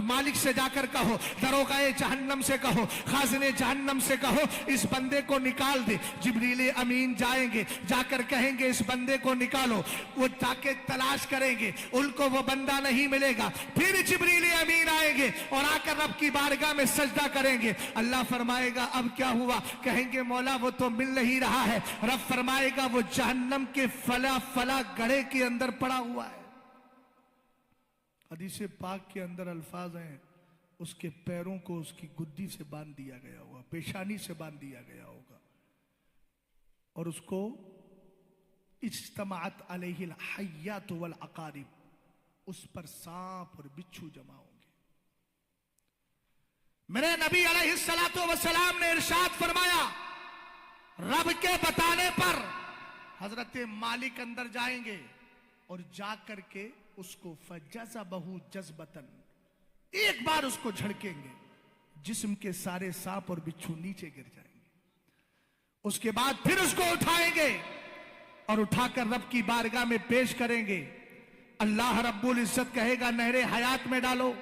मालिक से जाकर कहो, दरोगाए जहन्नम से कहो, खाजिने जहन्नम से कहो इस बंदे को निकाल दे। जिब्रील अमीन जाएंगे, जाकर कहेंगे इस बंदे को निकालो, वो जाके तलाश करेंगे, उनको वो बंदा नहीं मिलेगा। फिर जिब्रील अमीन आएंगे और आकर रब की बारगाह में सजदा करेंगे। अल्लाह फरमाएगा अब क्या हुआ, कहेंगे मौला वो तो मिल नहीं रहा है। रब फरमाएगा वो जहन्नम के फला फला गड्ढे के अंदर पड़ा हुआ है। हदीस पाक के अंदर अल्फाज हैं उसके पैरों को उसकी गुद्दी से बांध दिया गया होगा, पेशानी से बांध दिया गया होगा और उसको इज्तमाअत अलैहिल हय्यात वल अकारिब, उस पर सांप और बिच्छू जमा होंगे। मेरे नबी अलैहिस्सलातु वस्सलाम ने इरशाद फरमाया रब के बताने पर हजरत मालिक अंदर जाएंगे और जा करके उसको फजज़बहु जज़बतन, एक बार उसको झड़केंगे, जिस्म के सारे सांप और बिच्छू नीचे गिर जाएंगे। उसके बाद फिर उसको उठाएंगे और उठाकर रब की बारगाह में पेश करेंगे। अल्लाह रब्बुल इज्जत कहेगा नहरे हयात में डालो।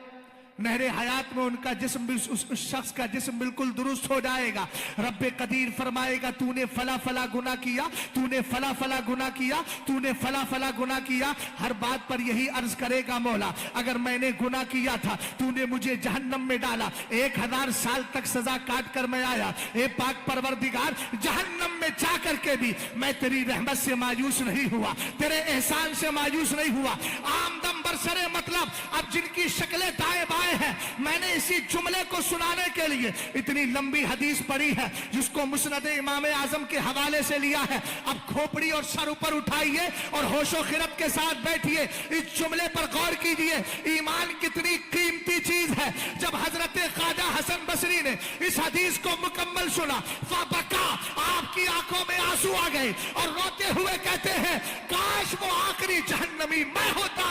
नहरे हयात में उनका जिस्म, उस शख्स का जिस्म बिल्कुल दुरुस्त हो जाएगा। रब्बे कदीर फरमाएगा तूने फला फला गुनाह किया, तूने फला फला गुनाह किया, तूने फला फला गुनाह किया। हर बात पर यही अर्ज करेगा मौला अगर मैंने गुनाह किया था, तूने मुझे जहन्नम में डाला, 1000 साल तक सजा काट कर मैं आया, ए पाक परवरदिगार जहन्नम में जा करके भी मैं तेरी रहमत से मायूस नहीं हुआ, तेरे एहसान से मायूस नहीं हुआ। आमदम बरसरे मतलब अब जिनकी शक्लें दाएं बाएं है, मैंने इसी जुमले को सुनाने के लिए इतनी लंबी हदीस पढ़ी है जिसको मुस्नद इमाम आजम के हवाले से लिया है। अब खोपड़ी और सर ऊपर उठाइए और होशो खिरत के साथ बैठिए, इस जुमले पर गौर कीजिए। ईमान कितनी कीमती चीज है। जब हजरत ख्वाजा हसन बसरी ने इस हदीस को मुकम्मल सुना, फबका, आपकी आंखों में आंसू आ गए और रोते हुए कहते हैं काश वो आखिरी जहन्नमी मैं होता।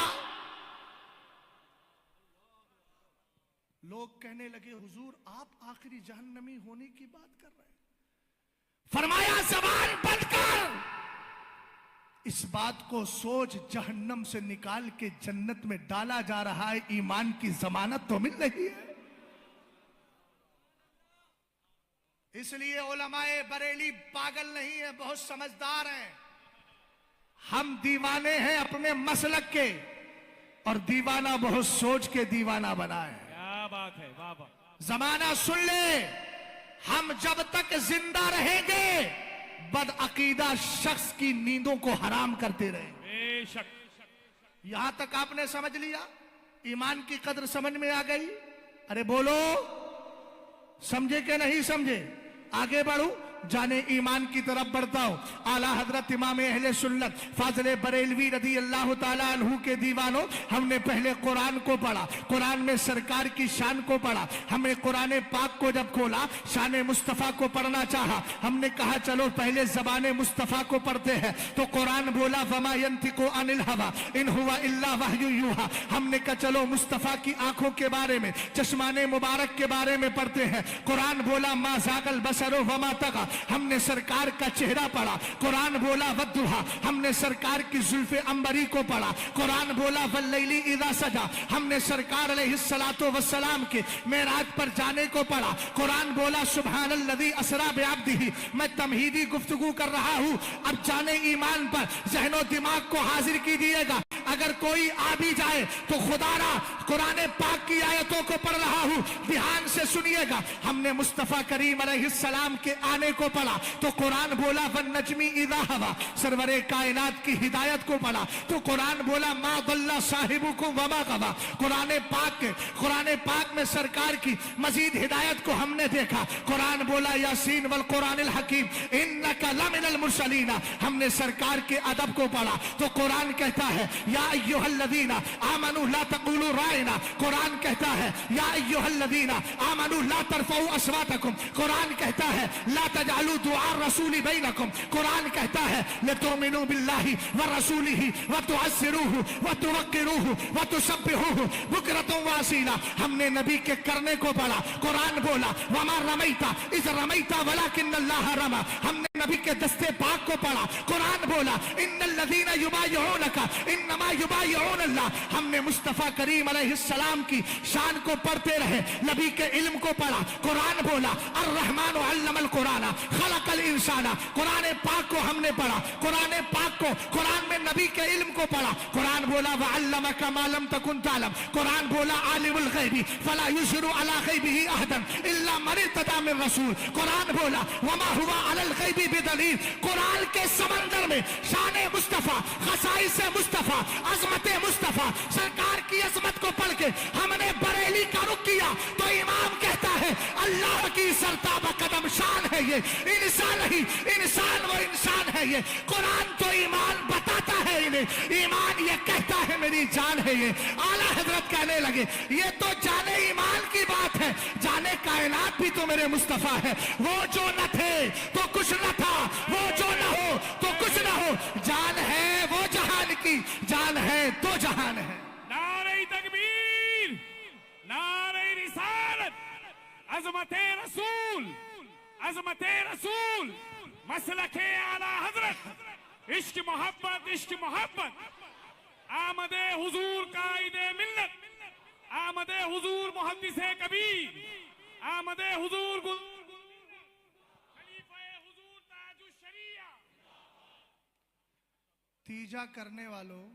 लोग कहने लगे हुजूर आप आखिरी जहन्नमी होने की बात कर रहे हैं। फरमाया जबान बंद कर, इस बात को सोच जहन्नम से निकाल के जन्नत में डाला जा रहा है, ईमान की जमानत तो मिल रही है। इसलिए उलमाए बरेली पागल नहीं है, बहुत समझदार हैं। हम दीवाने हैं अपने मसलक के और दीवाना बहुत सोच के दीवाना बना है। बात है वाह वाह। जमाना सुन ले, हम जब तक जिंदा रहेंगे बदअकीदा शख्स की नींदों को हराम करते रहेंगे। बेशक। यहां तक आपने समझ लिया, ईमान की कदर समझ में आ गई। अरे बोलो, समझे कि नहीं समझे? आगे बढ़ू, जाने ईमान की तरफ बढ़ता हूं। आला हजरत इमाम अहले सुन्नत फाजिल बरेलवी रदी अल्लाह ताला अन्हु के दीवानों, हमने पहले कुरान को पढ़ा, कुरान में सरकार की शान को पढ़ा। हमने कुरान पाक को जब खोला, शान मुस्तफ़ा को पढ़ना चाहा। हमने कहा चलो पहले ज़बान मुस्तफ़ा को पढ़ते हैं, तो कुरान बोला वमा यंतिकु अनिल हवा इन हुवा इल्ला वहयु यूहा। हमने कहा चलो मुस्तफ़ा की आंखों के बारे में, चश्माने मुबारक के बारे में पढ़ते हैं। कुरान बोला मा ज़ागल बसरो वमा तगा। हमने सरकार का चेहरा पढ़ा। कुरान बोला वद्दुहा। हमने सरकार की जुल्फ़े अंबरी को पढ़ा। कुरान बोला वल्लैली इज़ा सजा। हमने सरकार अलैहिस्सलातो वस्सलाम के मेराज पर जाने को पढ़ा। कुरान बोला सुब्हानल्लज़ी असरा बिअब्दिही। मैं तमहीदी गुफ्तगू कर रहा हूं, अब जाने ईमान पर ज़हनो दिमाग को हाजिर कीजिएगा। अगर कोई आ भी जाए तो खुदारा कुरान पाक की आयतों को पढ़ रहा हूं, ध्यान से सुनिएगा। हमने मुस्तफ़ा करीम अलैहिस्सलाम के आने को पढ़ा, तो कुरान बोला वन नजमी इज़ा हवा। सरवरे कायनात की हिदायत को पढ़ा, तो कुरान बोला मा दल्ला साहिबुकुम वमा गवा। कुरान पाक में सरकार की मजीद हिदायत को हमने देखा। कुरान बोला यासीन वल कुरानिल हकीम इन्नका लमिनल मुरसलीना। हमने सरकार के अदब को पढ़ा, तो कुरान कहता है या अय्युहल्लज़ीना आमनू ला तक़ूलू राइना। कुरान कहता है या अय्युहल्लज़ीना आमनू ला तरफ़ऊ अस्वातकुम। कुरान कहता है ला तजअलू दुआ रसूली बैनकुम। कुरान कहता है लतुमिनू बिल्लाहि व रसूलिही व तुअस्सिरूहु व तुवक्किरूहु व तुसब्बिहूहु बुकरतुम व असीला। हमने नबी के करने को पढ़ा। कुरान बोला वमा रमैता इज़ रमैता वलाकिन्नल्लाह रमा। हमने नबी के दस्ते पाक को पढ़ा। कुरान बोला इन्नल्लज़ीना युबायिऊनका इन्नमा युबायिऊनल्लाह। हमने मुस्तफ़ा करीम अलैहिस्सलाम की शान को पढ़ते रहे, नबी के इल्म को पढ़ा। कुरान बोला अर्रहमान अल्लमल कुराना खलकल इंसाना। कुरान पाक को हमने पढ़ा। कुरान पाक को, कुरान में नबी के इल्म को पढ़ा। कुरान बोला व अल्लमका मा लम तकुन तालम। कुरान बोला आलिमुल गैबी फला युज़हिरु अला गैबिही अहदन इल्ला मन इर्तदा मिन रसूल। कुरान बोला वमा हुवा अलल गैबी बिदलील। कुरान के समंदर में शान मुस्तफ़ा, खसाइस मुस्तफ़ा, अजमत मुस्तफ़ा, सरकार की अजमत को पढ़ के हमने बरेली का रुख किया, तो इमाम कहता है अल्लाह की सरताब कदम शान है ये, इंसान नहीं, इंसान वो इंसान है ये। कुरान तो ईमान बताता है इन्हें, ईमान ये कहता है मेरी जान है ये। आला हजरत कहने लगे ये तो जाने ईमान की बात है, जाने कायनात भी तो मेरे मुस्तफ़ा है। वो जो न थे तो कुछ न था, वो जो न हो तो कुछ न हो। जान है वो जहान की, जान है तो जहान है। नारे तकबीर, नारे रिसालत, अज़मते रसूल, अज़मते रसूल, मसलके आला हजरत, इश्क मोहब्बत, इश्क मोहब्बत। आमदे हुजूर कायदे मिल्लत, आमदे हुजूर मुहद्दिसे कबीर, आमदे हुजूर खलीफे हुजूर ताजुश शरिया। तीजा करने वालों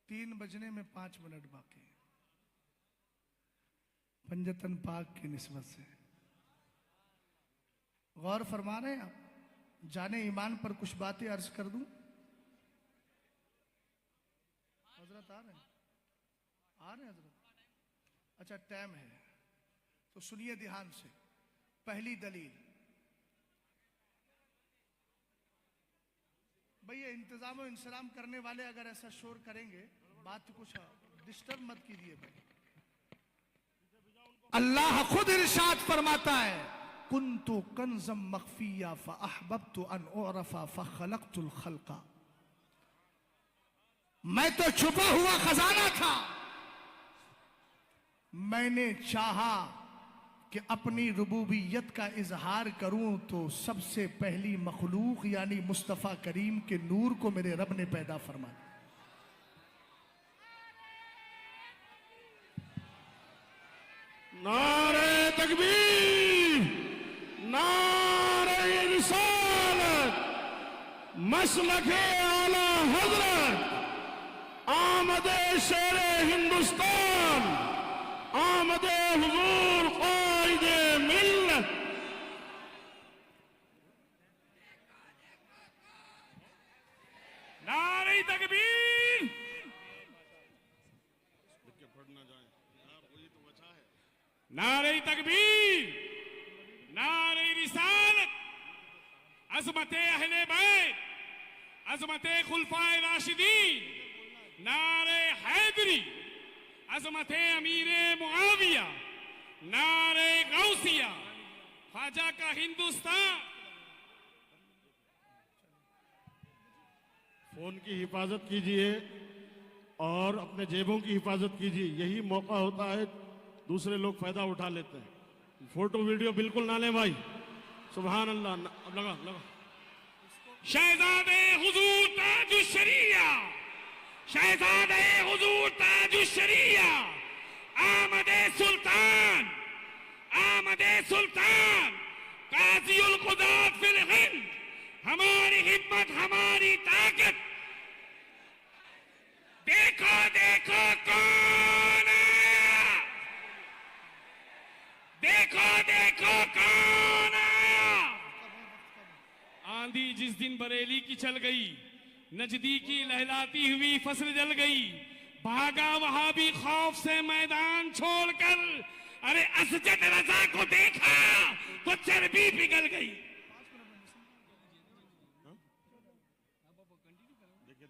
3 बजने में 5 मिनट बाकी है। पंजतन पाक की निस्बत से गौर फरमा रहे हैं आप? जाने ईमान पर कुछ बातें अर्ज कर दूं। हजरत आ रहे हैं, आ रहे हैं हजरत? अच्छा टाइम है तो सुनिए ध्यान से। पहली दलील, भैया इंतजाम और इंसलाम करने वाले अगर ऐसा शोर करेंगे, बात कुछ डिस्टर्ब मत कीजिए भाई। अल्लाह खुद इरशाद फरमाता है कुन्तु कंज़म मख्फिया फ़अहबब्तु अन उअरफ़ा फ़ख़लक़तुल ख़ल्क़ा। मैं तो छुपा हुआ खजाना था, मैंने चाहा कि अपनी रुबूबियत का इजहार करूं तो सबसे पहली मखलूक यानी मुस्तफ़ा करीम के नूर को मेरे रब ने पैदा फरमाया। नारे तकबीर, नारे रिसालत, मसलके आला हजरत, आमदे शेरे हिंदुस्तान, आमदे हुजूर कायदे मिल्लत। नारे तकबीर, नारे तकबीर, नारे रिसालत, عظمت اہل بیت، عظمت خلفائے راشدین، نعرہ حیدری، عظمت امیر معاویہ، نعرہ غوثیہ، خواجہ کا ہندوستان۔ فون کی حفاظت کیجئے اور اپنے جیبوں کی حفاظت کیجئے، یہی موقع ہوتا ہے، دوسرے لوگ فائدہ اٹھا لیتے ہیں۔ فوٹو ویڈیو بالکل نہ لیں بھائی، سبحان اللہ۔ اب لگا شہزادے حضور تاج الشریعہ، شہزادے حضور تاج الشریعہ، آمد سلطان، آمد سلطان، قاضی القضات فی الہند، ہماری ہمت ہماری طاقت، دیکھو دیکھو کون آیا، دیکھو دیکھو کون آیا۔ آندھی جس دن بریلی کی چل گئی، نجدی کی لہلاتی ہوئی فصل جل گئی، بھاگا وہاں بھی خوف سے میدان چھوڑ کر، ارے اسجد رضا کو دیکھا تو چربی پگھل گئی۔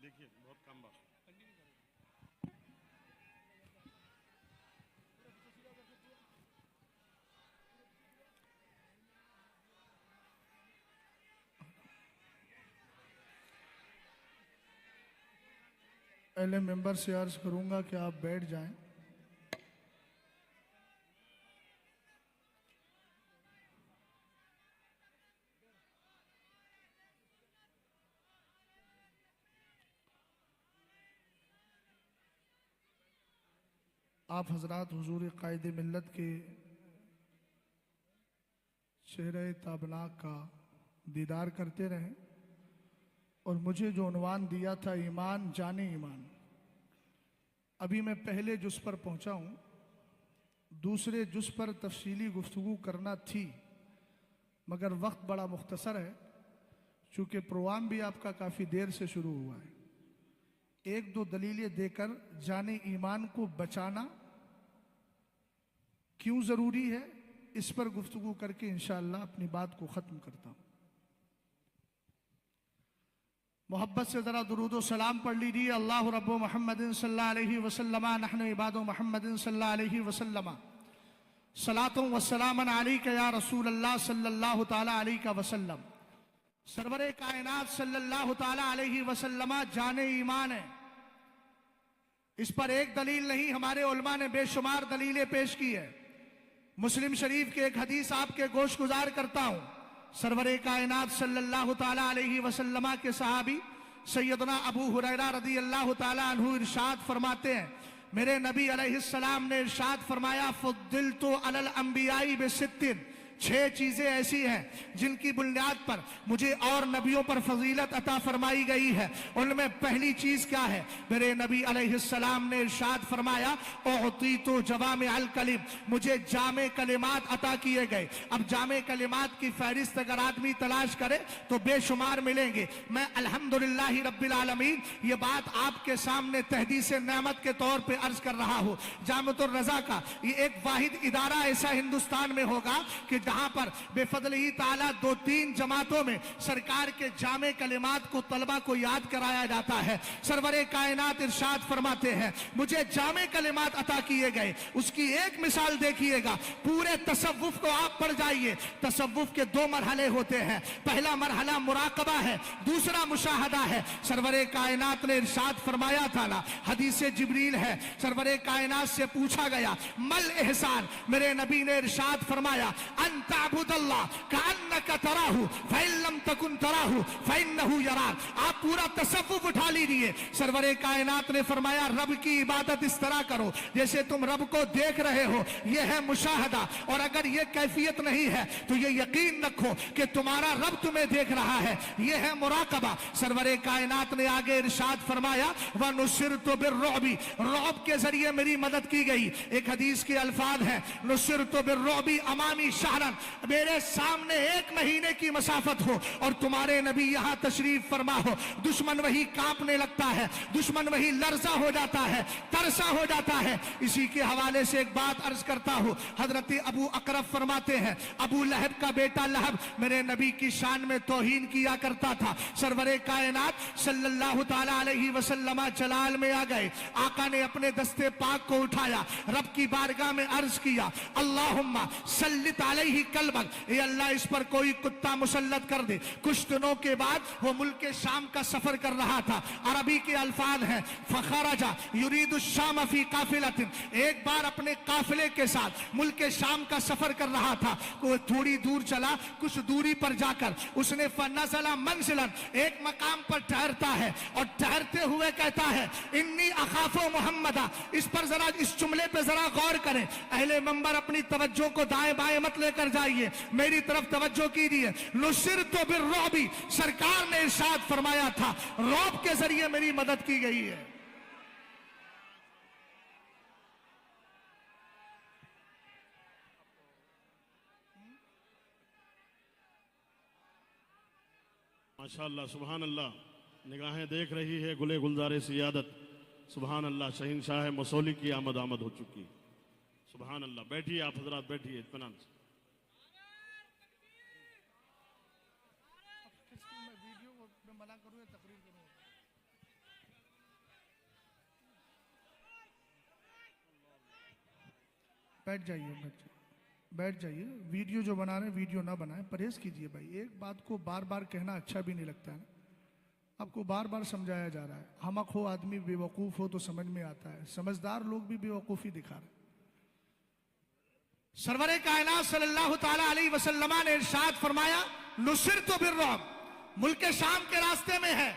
دیکھیے بہت کم بات۔ پہلے ممبر سے عرض کروں گا کہ آپ بیٹھ جائیں۔ آپ حضرات حضور قائد ملت کے چہرہ تابناک کا دیدار کرتے رہیں، اور مجھے جو عنوان دیا تھا ایمان جانے ایمان، ابھی میں پہلے جز پر پہنچا ہوں، دوسرے جز پر تفصیلی گفتگو کرنا تھی، مگر وقت بڑا مختصر ہے، چونکہ پروگرام بھی آپ کا کافی دیر سے شروع ہوا ہے۔ ایک دو دلیلیں دے کر جانے ایمان کو بچانا کیوں ضروری ہے، اس پر گفتگو کر کے انشاءاللہ اپنی بات کو ختم کرتا ہوں۔ محبت سے ذرا درود و سلام پڑھ لیجیے۔ اللہ رب محمد صلی اللہ علیہ وسلم، نحن عباد محمد صلی اللہ علیہ وسلم، صلاۃ و سلام علیک یا رسول اللہ صلی اللہ تعالی علیہ وسلم۔ سرور کائنات صلی اللہ تعالی علیہ وسلم جان ایمان ہے، اس پر ایک دلیل نہیں، ہمارے علماء نے بے شمار دلیلیں پیش کی ہے۔ مسلم شریف کے ایک حدیث آپ کے گوش گزار کرتا ہوں۔ سرور کائنات صلی اللہ تعالی علیہ وسلم کے صحابی سیدنا ابو ہریرہ رضی اللہ تعالی عنہ ارشاد فرماتے ہیں، میرے نبی علیہ السلام نے ارشاد فرمایا، فضلت علی الانبیاء بست، 6 چیزیں ایسی ہیں جن کی بنیاد پر مجھے اور نبیوں پر فضیلت عطا فرمائی گئی ہے۔ ان میں پہلی چیز کیا ہے؟ میرے نبی علیہ السلام نے ارشاد فرمایا، اعطیت جوامع الکلم، مجھے جامع کلمات عطا کیے گئے۔ اب جامع کلمات کی فہرست اگر آدمی تلاش کرے تو بے شمار ملیں گے۔ میں الحمدللہ رب العالمین یہ بات آپ کے سامنے تحدیث نعمت کے طور پہ عرض کر رہا ہوں۔ جامعۃ الرضا کا یہ ایک واحد ادارہ ایسا ہندوستان میں ہوگا کہ جہاں پر بے فضل ہی تعالیٰ 2-3 جماعتوں میں سرکار کے جامع کلمات کو طلبہ کو یاد کرایا جاتا ہے۔ سرور کائنات ارشاد فرماتے ہیں، مجھے جامع کلمات عطا کیے گئے۔ اس کی ایک مثال دیکھیے گا، پورے تصوف کو آپ پڑھ جائیے۔ تصوف کے 2 مرحلے ہوتے ہیں، پہلا مرحلہ مراقبہ ہے، دوسرا مشاہدہ ہے۔ سرور کائنات نے ارشاد فرمایا تھا نا، حدیث جبریل ہے، سرور کائنات سے پوچھا گیا مل احسان، میرے نبی نے ارشاد فرمایا، ان تعبد اللہ کأنک تراہ فإن لم تکن تراہ فإنہ یراک۔ آپ پورا تصوف اٹھا لیجئے۔ سرور کائنات نے فرمایا، رب کی عبادت اس طرح کرو جیسے تم رب کو دیکھ رہے ہو، یہ ہے مشاہدہ۔ اور اگر یہ کیفیت نہیں ہے تو یہ یقین رکھو کہ تمہارا رب تمہیں دیکھ رہا ہے، یہ ہے مراقبہ۔ سرور کائنات نے آگے ارشاد فرمایا، وَنُصِرْتُ بِالرُّعْبِ، رعب کے ذریعے میری مدد کی گئی۔ ایک حدیث کے الفاظ ہیں، نُصِرْتُ بِالرُّعْبِ امامی شہرن، दरमियान मेरे सामने 1 महीने की मसाफत हो और तुम्हारे नबी यहाँ तशरीफ फरमा हो, दुश्मन वही कांपने लगता है, दुश्मन वही लर्जा हो जाता है, तरसा हो जाता है। इसी के हवाले से एक बात अर्ज करता हूँ, हजरत अबू अकरब फरमाते हैं, अबू लहब का बेटा लहब मेरे नबी की शान में तौहीन किया करता था। सरवरे कायनात सल्लल्लाहु ताला अलैहि वसल्लम जलाल में आ गए, आका ने अपने दस्ते पाक को उठाया, रब की बारगाह में अर्ज किया, अल्लाहुम्मा सल्लित अलैहि कल्बक, ये अल्लाह इस पर कोई कुत्ता मुसल्लत कर दे। कुछ दिनों के बाद वो मुल्क शाम का सफर कर रहा था। अरबी के अल्फाज हैं, फखरजा युरीदु शाम फी काफिलतिन, एक बार अपने काफिले के साथ मुल्क शाम का सफर कर रहा था। वो थोड़ी दूर चला, कुछ दूरी पर जाकर उसने फनज़ला मंजिलन, एक मकाम पर ठहरता है और ठहरते हुए कहता है, इन्नी अखाफो मोहम्मदा। इस पर जरा, इस जुमले पे जरा गौर करें। अहले मंबर अपनी तवज्जो को दाएं बाएं मत लेकर जाइए, मेरी तरफ तवज्जो कीजिए। नुसिरतु बिर्रुअबी, सरकार ने इरशाद फरमाया था, रौब के जरिए मेरी मदद की गई है। माशाअल्लाह, सुभान अल्लाह। निगाहें देख रही है गुले गुलजारे सियादत, सुभान अल्लाह। शहंशाह मसौली की आमद हो चुकी, सुभान अल्लाह। बैठिए आप हजरात, बैठिए इत्मीनान से। बैठ जाइए, बैठ जाइए। वीडियो जो बना रहे हैं वीडियो ना बनाएं, परहेज कीजिए भाई। एक बात को बार बार कहना अच्छा भी नहीं लगता है ना, आपको बार बार समझाया जा रहा है। हमक हो आदमी बेवकूफ़ हो तो समझ में आता है, समझदार लोग भी बेवकूफ़ी दिखा रहे हैं। सरवरे कायनात सल्लल्लाहु ताला अलैहि वसल्लम ने इरशाद फरमाया, नुसिरतु बिर्रुअब, मुल्क शाम के रास्ते में है।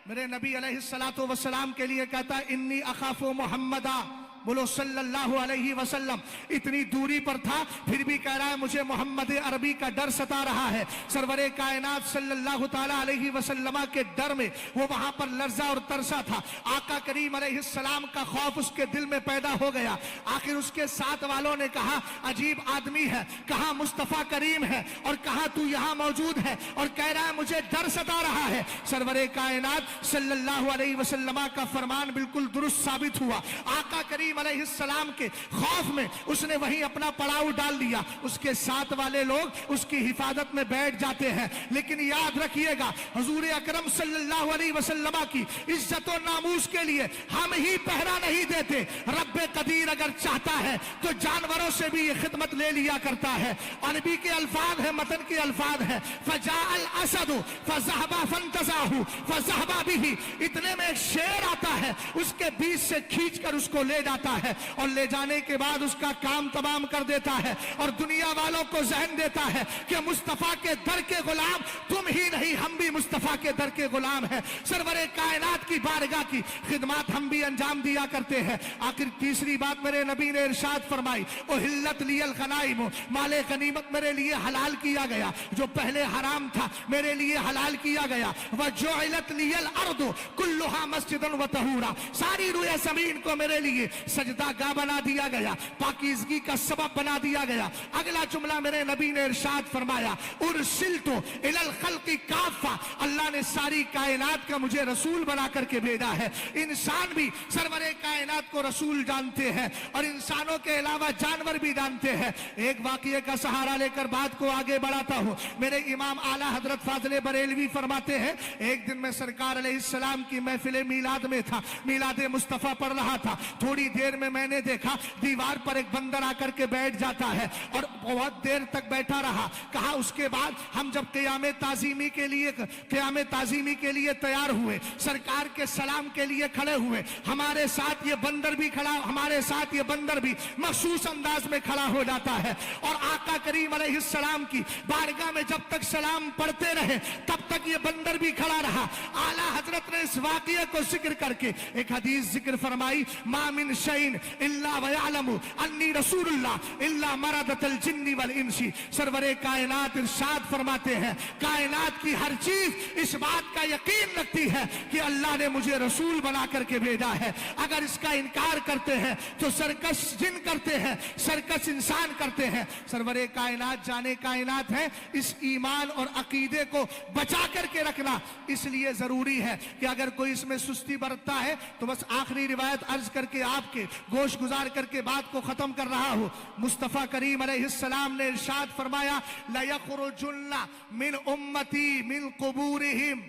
मेरे नबी अलैहिस्सलातु वस्सलाम के लिए कहता है, इन्नी अखाफु मुहम्मदा, बोलो सल्लल्लाहु अलैहि वसल्लम। इतनी दूरी पर था फिर भी कह रहा है, मुझे मोहम्मद अरबी का डर सता रहा है। सरवरे कायनात सल्लल्लाहु ताला अलैहि वसल्लम के डर में वो वहां पर लर्जा और तरसा था। आका करीम अलैहिस्सलाम का खौफ उसके दिल में पैदा हो गया। आखिर उसके साथ वालों ने कहा, अजीब आदमी है, कहा मुस्तफा करीम है और कहा तू यहाँ मौजूद है और कह रहा है मुझे डर सता रहा है। सरवरे कायनात सल्लल्लाहु अलैहि वसल्लम का फरमान बिल्कुल दुरुस्त साबित हुआ। आका करीम अलैहिस्सलाम के खौफ में उसने वहीं अपना पड़ाव डाल दिया। उसके साथ वाले लोग उसकी हिफाजत में बैठ जाते हैं, लेकिन याद रखिएगा, हुजूर अकरम सल्लल्लाहु अलैहि वसल्लम की इज्जत और नामूस के लिए हम ही पहरा नहीं देते। रब्बे कदीर अगर चाहता है तो जानवरों से भी ये खिदमत ले लिया करता है। अरबी के अल्फाज है, मतन के अल्फाज है, फजाअल असदु फज़हबा फंतज़ाहु फज़हबा बिही। इतने में एक शेर आता है, उसके बीच से खींचकर उसको ले जाता है और ले जाने के बाद उसका काम तमाम कर देता है और दुनिया वालों को जहन देता है कि मुस्तफा के दर के गुलाम तुम ही नहीं, हम भी मुस्तफा के दर के गुलाम हैं। सरवरे कायनात की बारगाह की खिदमत हम भी अंजाम दिया करते हैं। आखिर तीसरी बात मेरे नबी ने इरशाद फरमाई, उहिल्लत लियल गनाइम, माले गनीमत मेरे लिए हलाल किया गया, जो पहले हराम था मेरे लिए हलाल किया गया। व जुइलत लियल अर्दु कुल्लुहा मस्जिदन व तहूरा, सारी रुए जमीन को मेरे लिए सजदा गाह बना दिया गया, पाकीज़गी का सबब बना दिया गया। अगला जुमला मेरे नबी ने इरशाद फरमाया, उरसिलतु इलल खल्क़ि काफ़ा, अल्लाह ने सारी कायनात का मुझे रसूल बना करके भेजा है। इंसान भी सरवरे कायनात को रसूल जानते हैं और इंसानों के अलावा जानवर भी जानते हैं। एक वाक़ये का सहारा लेकर बात को आगे बढ़ाता हूँ। मेरे इमाम आला हजरत फाज़िल बरेलवी फरमाते हैं, एक दिन मैं सरकार अलैहिस्सलाम की महफिल मीलाद में था, मीलाद मुस्तफ़ा पढ़ रहा था। थोड़ी देर में मैंने देखा दीवार पर एक बंदर आकर के बैठ जाता है और बहुत देर तक बैठा रहा। कहा उसके बाद हम जब क़याम ताज़ीमी के लिए तैयार हुए, सरकार के सलाम के लिए खड़े हुए, हमारे साथ ये बंदर भी खड़ा, हमारे साथ ये बंदर भी मखसूस अंदाज में खड़ा हो जाता है और आका करीम अलैहिस्सलाम की बारगाह में जब तक सलाम पढ़ते रहे तब तक ये बंदर भी खड़ा रहा। आला हजरत ने इस वाक़ये को जिक्र करके एक हदीस जिक्र फरमाई, मा मिन शैइन इल्ला वयअलमु अन्नी रसूलुल्लाह इल्ला मरदतल जिन्नी वल इंसी। सरवरे कायनात इरशाद फरमाते हैं, कायनात की हर चीज इस बात का यकीन रखती है कि अल्लाह ने मुझे रसूल बना करके भेजा है। अगर इसका इनकार करते हैं तो सर्कस जिन करते हैं, सर्कस इंसान करते हैं। सरवरे कायनात जाने कायनात है, इस ईमान और अकीदे को बचा करके रखना इसलिए जरूरी है कि अगर कोई इसमें सुस्ती बरतता है तो बस आखिरी रिवायत अर्ज करके आपके गोश गुजार करके बात को खत्म कर रहा हूं। मुस्तफा करीम अलैहिस्सलाम ने इरशाद फरमाया, ला यखरुजुन्ना मिन उम्मती मिन कुबूरिहिम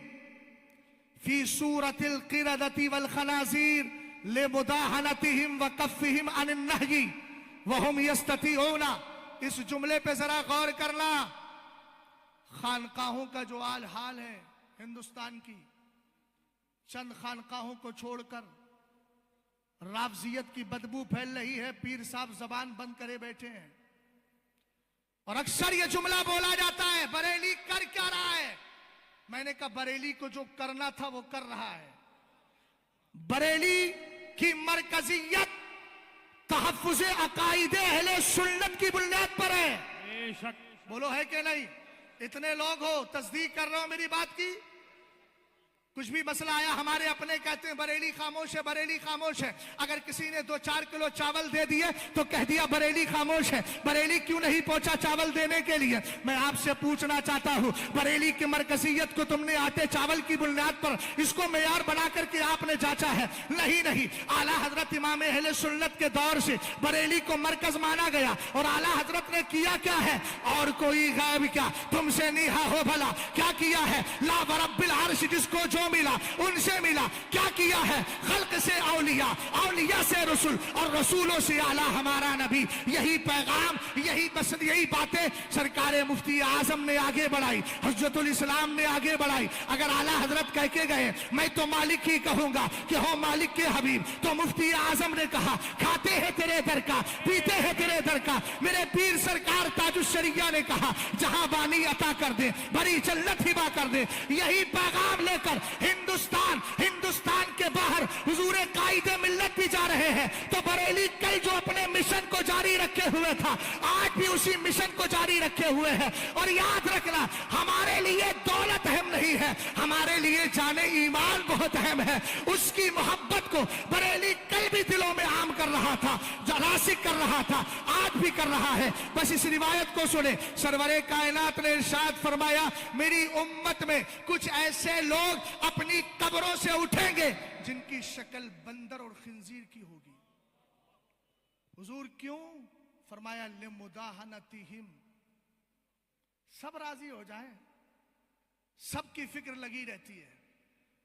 फी सूरतिल क़िरदति वल खनाज़ीर लिमुदाहनतिहिम व कफ़्फ़िहिम अनिन नह्यी व हुम यस्ततीऊना। इस जुमले पे जरा गौर करना। खानकाहों का जो हाल है हिंदुस्तान की, चंद खानकाहों को छोड़कर रावजियत की बदबू फैल रही है। पीर साहब जबान बंद करे बैठे हैं और अक्सर ये जुमला बोला जाता है, बरेली कर क्या रहा है। मैंने कहा बरेली को जो करना था वो कर रहा है। बरेली की मरकजियत तहफ्फुज़ अकाइदे अहले सुन्नत की बुनियाद पर है। बेशक। बोलो है कि नहीं? इतने लोग हो, तस्दीक कर रहे हो मेरी बात की। कुछ भी मसला आया, हमारे अपने कहते हैं बरेली खामोश है, बरेली खामोश है। अगर किसी ने 2-4 किलो चावल दे दिए तो कह दिया बरेली खामोश है। बरेली क्यों नहीं पहुंचा चावल देने के लिए? मैं आपसे पूछना चाहता हूं, बरेली की मरकजियत को तुमने आटे चावल की बुनियाद पर इसको मेयार बना करके आपने जांचा है? नहीं नहीं, आला हजरत इमाम अहले सुन्नत के दौर से बरेली को मरकज माना गया और आला हजरत ने किया क्या है? और कोई गैब क्या तुमसे नीहा हो भला? क्या किया है? ला बरब्बिल अर्श, जिसको जो मिला उनसे मिला। क्या किया है? खल्क से औलिया, औलिया से रसूल और रसूलों से आला हमारा नबी। यही पैगाम, यही बातें सरकार मुफ्ती आजम ने आगे बढ़ाई, हजरतुल इस्लाम ने आगे बढ़ाई। अगर आला हजरत कह के गए मैं तो मालिक ही कहूंगा कि हो मालिक के हबीब, तो मुफ्ती आजम ने कहा खाते हैं तेरे दर का, पीते हैं तेरे दर का। मेरे पीर सरकार ताजुश्शरिया ने कहा जहां बानी अता कर दे, बड़ी जन्नत हिबा कर दे। यही पैगाम लेकर हिंदुस्तान के बाहर हुजूरे कायदे मिल्लत भी जा रहे हैं। तो बरेली कल जो अपने मिशन को जारी रखे हुए था, आज भी उसी मिशन को जारी रखे हुए हैं। और याद रखना, हमारे लिए दौलत अहम नहीं है, हमारे लिए जाने ईमान बहुत अहम है। उसकी मोहब्बत को बरेली कल भी दिलों में आम कर रहा था, रासिक कर रहा था, आज भी कर रहा है। बस इस रिवायत को सुने। सरवरे कायनात ने इरशाद फरमाया, मेरी उम्मत में कुछ ऐसे लोग अपनी कब्रों से उठेंगे जिनकी शक्ल बंदर और खिंजीर की होगी। हुजूर क्यों? फरमाया लिमुदाहनतिहिम, सब राजी हो जाएं, सबकी फिक्र लगी रहती है।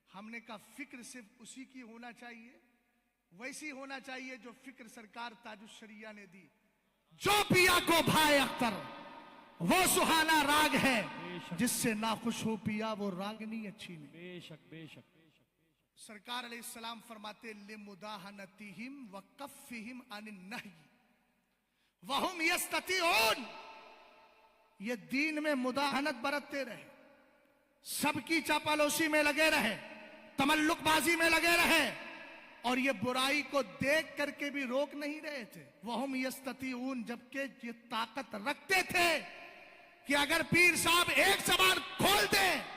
हमने कहा फिक्र सिर्फ उसी की होना चाहिए, वैसी होना चाहिए जो फिक्र सरकार ताजुश्शरिया ने दी। जो पिया को भाई अख्तर वो सुहाना राग है, जिससे नाखुश हो पिया वो रागनी अच्छी नहीं। बेशक बेशक। सरकार अलैहिस्सलाम फरमाते लिमुदाहनतिहिम व कफ़्फ़िहिम अनिन नह्यी व हुम यस्ततीऊन। ये दीन में मुदाहनत बरतते रहे, सबकी चापालोसी में लगे रहे, तमल्लुकबाजी में लगे रहे, और ये बुराई को देख करके भी रोक नहीं रहे थे। वहुम यस्ततीऊन, जबकि ये ताकत रखते थे कि अगर पीर साहब एक जबान खोल दें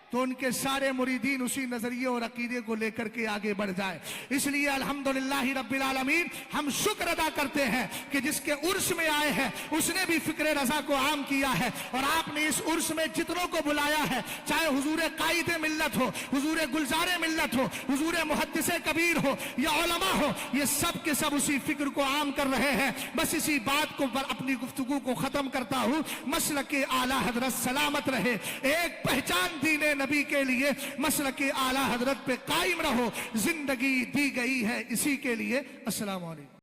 तो उनके सारे मुरीदीन उसी नजरिए और अकीदे को लेकर के आगे बढ़ जाए। इसलिए अल्हम्दुलिल्लाह रब्बिल आलमीन, हम शुक्र अदा करते हैं कि जिसके उर्स में आए हैं उसने भी फिक्र रजा को आम किया है। और आपने इस उर्स में जितनों को बुलाया है, चाहे हुजूर कायदे मिल्लत हो, हुजूर गुलजारे मिल्लत हो, हुजूर मुहद्दिसे कबीर हो या उलमा हो, ये सब के सब उसी फिक्र को आम कर रहे हैं। बस इसी बात को अपनी गुफ्तगू को खत्म करता हूं। मसलक आला हजरत सलामत रहे, एक पहचान दीने नबी के लिए मसलक आला हजरत पे कायम रहो। जिंदगी दी गई है इसी के लिए। अस्सलाम वालेकुम।